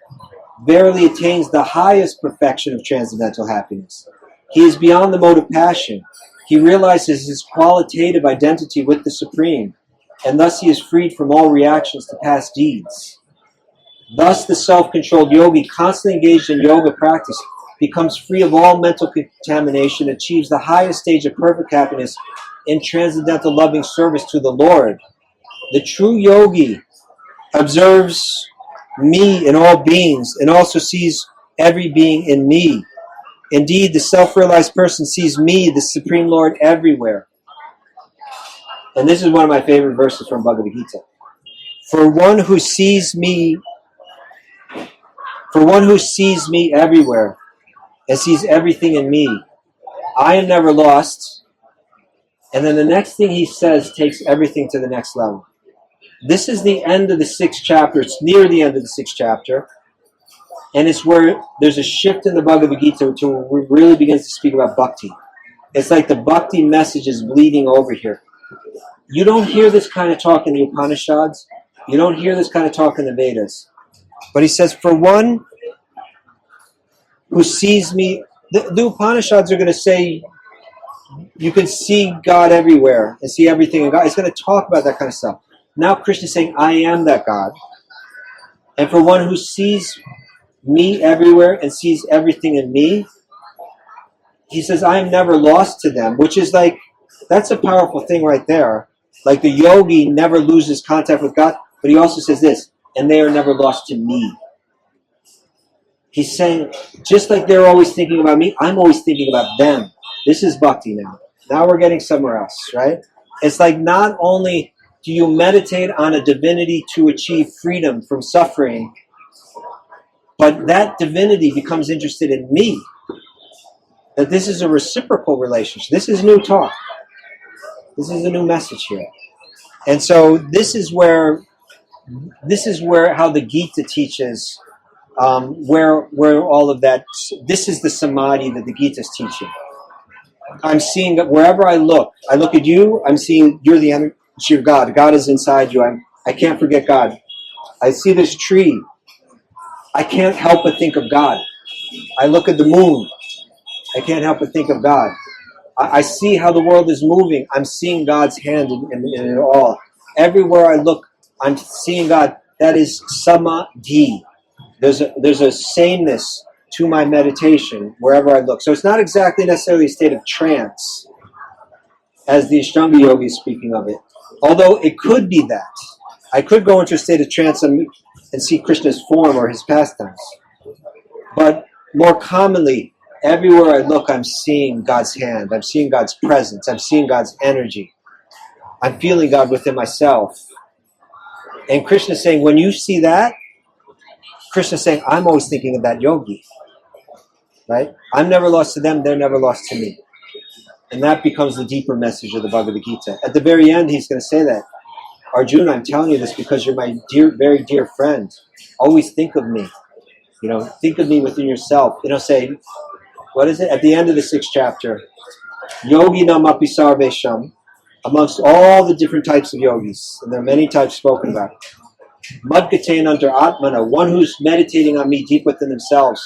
verily attains the highest perfection of transcendental happiness. He is beyond the mode of passion. He realizes his qualitative identity with the Supreme, and thus he is freed from all reactions to past deeds. Thus the self-controlled yogi, constantly engaged in yoga practice, becomes free of all mental contamination, achieves the highest stage of perfect happiness in transcendental loving service to the Lord. The true yogi observes me in all beings and also sees every being in me. Indeed, the self-realized person sees me, the Supreme Lord, everywhere. And this is one of my favorite verses from Bhagavad Gita. For one who sees me everywhere and sees everything in me, I am never lost. And then the next thing he says takes everything to the next level. This is the end of the 6th chapter. It's near the end of the 6th chapter. And it's where there's a shift in the Bhagavad Gita to where it really begins to speak about Bhakti. It's like the Bhakti message is bleeding over here. You don't hear this kind of talk in the Upanishads. You don't hear this kind of talk in the Vedas. But he says, for one who sees me, the Upanishads are going to say, you can see God everywhere and see everything in God. It's going to talk about that kind of stuff. Now Krishna is saying, I am that God. And for one who sees me everywhere and sees everything in me, he says, I am never lost to them, which is like, that's a powerful thing right there. Like the yogi never loses contact with God, but he also says this, and they are never lost to me. He's saying, just like they're always thinking about me, I'm always thinking about them. This is bhakti now. Now we're getting somewhere else, right? It's like not only do you meditate on a divinity to achieve freedom from suffering, but that divinity becomes interested in me. That this is a reciprocal relationship. This is new talk. This is a new message here. And so this is where how the Gita teaches, where all of that, this is the samadhi that the Gita is teaching. I'm seeing that wherever I look at you, I'm seeing you're the energy of God. God is inside you. I can't forget God. I see this tree. I can't help but think of God. I look at the moon. I can't help but think of God. I see how the world is moving. I'm seeing God's hand in it all. Everywhere I look, I'm seeing God. That is samadhi. There's a sameness to my meditation wherever I look. So it's not exactly necessarily a state of trance, as the Ashtanga yogi is speaking of it. Although it could be that. I could go into a state of trance and see Krishna's form or his pastimes. But more commonly, everywhere I look, I'm seeing God's hand. I'm seeing God's presence. I'm seeing God's energy. I'm feeling God within myself. And Krishna is saying, when you see that, Krishna is saying, I'm always thinking of that yogi. Right? I'm never lost to them. They're never lost to me. And that becomes the deeper message of the Bhagavad Gita. At the very end, he's going to say that. Arjuna, I'm telling you this because you're my dear, very dear friend. Always think of me. Think of me within yourself. Say, what is it? At the end of the 6th chapter, Yogi namapi sarvesham, amongst all the different types of yogis, and there are many types spoken about. Madgatain under Atmana, one who's meditating on me deep within themselves.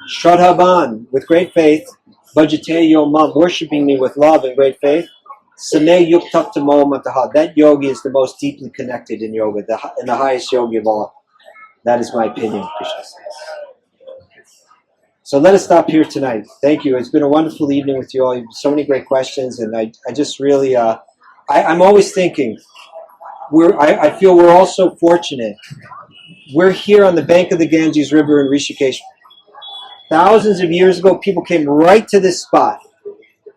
Shradhaban, with great faith. Bhajate yomam, worshipping me with love and great faith. Sane yuktaptamo mataha, that yogi is the most deeply connected in yoga, and the highest yogi of all. That is my opinion, Krishna says. So let us stop here tonight. Thank you. It's been a wonderful evening with you all. You have so many great questions, and I just really, I'm always thinking, I feel we're all so fortunate. We're here on the bank of the Ganges River in Rishikesh. Thousands of years ago, people came right to this spot,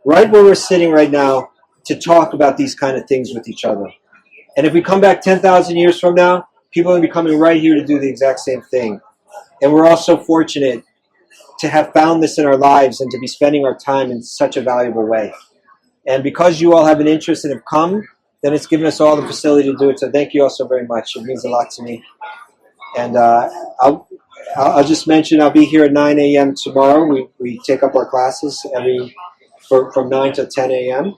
right where we're sitting right now, to talk about these kind of things with each other. And if we come back 10,000 years from now, people are going to be coming right here to do the exact same thing. And we're all so fortunate to have found this in our lives and to be spending our time in such a valuable way. And because you all have an interest and have come, then it's given us all the facility to do it. So thank you all so very much. It means a lot to me. And I'll just mention I'll be here at 9 a.m. tomorrow. We take up our classes from 9 to 10 a.m.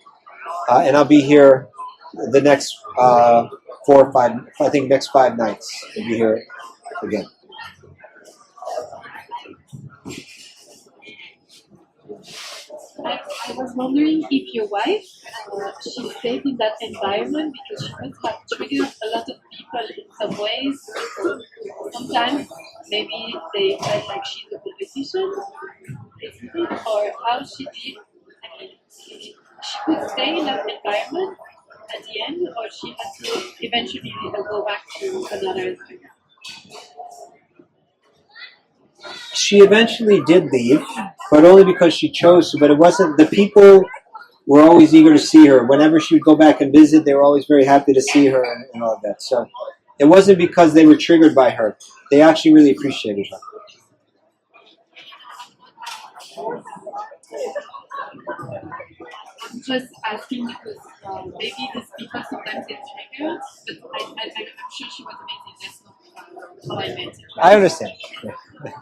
And I'll be here the next 4 or 5, I think next 5 nights. I'll be here again. I was wondering if your wife, she stayed in that environment because she must have triggered a lot of people in some ways. Sometimes maybe they felt like she's a politician, isn't it? Or how she did. I mean, she could stay in that environment at the end, or she had to eventually go back to another environment. She eventually did leave, but only because she chose to. But it wasn't, the people were always eager to see her. Whenever she would go back and visit, they were always very happy to see her and all of that. So it wasn't because they were triggered by her. They actually really appreciated her. I'm just asking because maybe these people sometimes get triggered, but I'm sure she was amazing. That's not how I meant it. I understand. Yeah.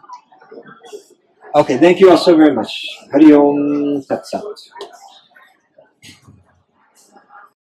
Okay, thank you all so very much. Hari Om Tat Sat.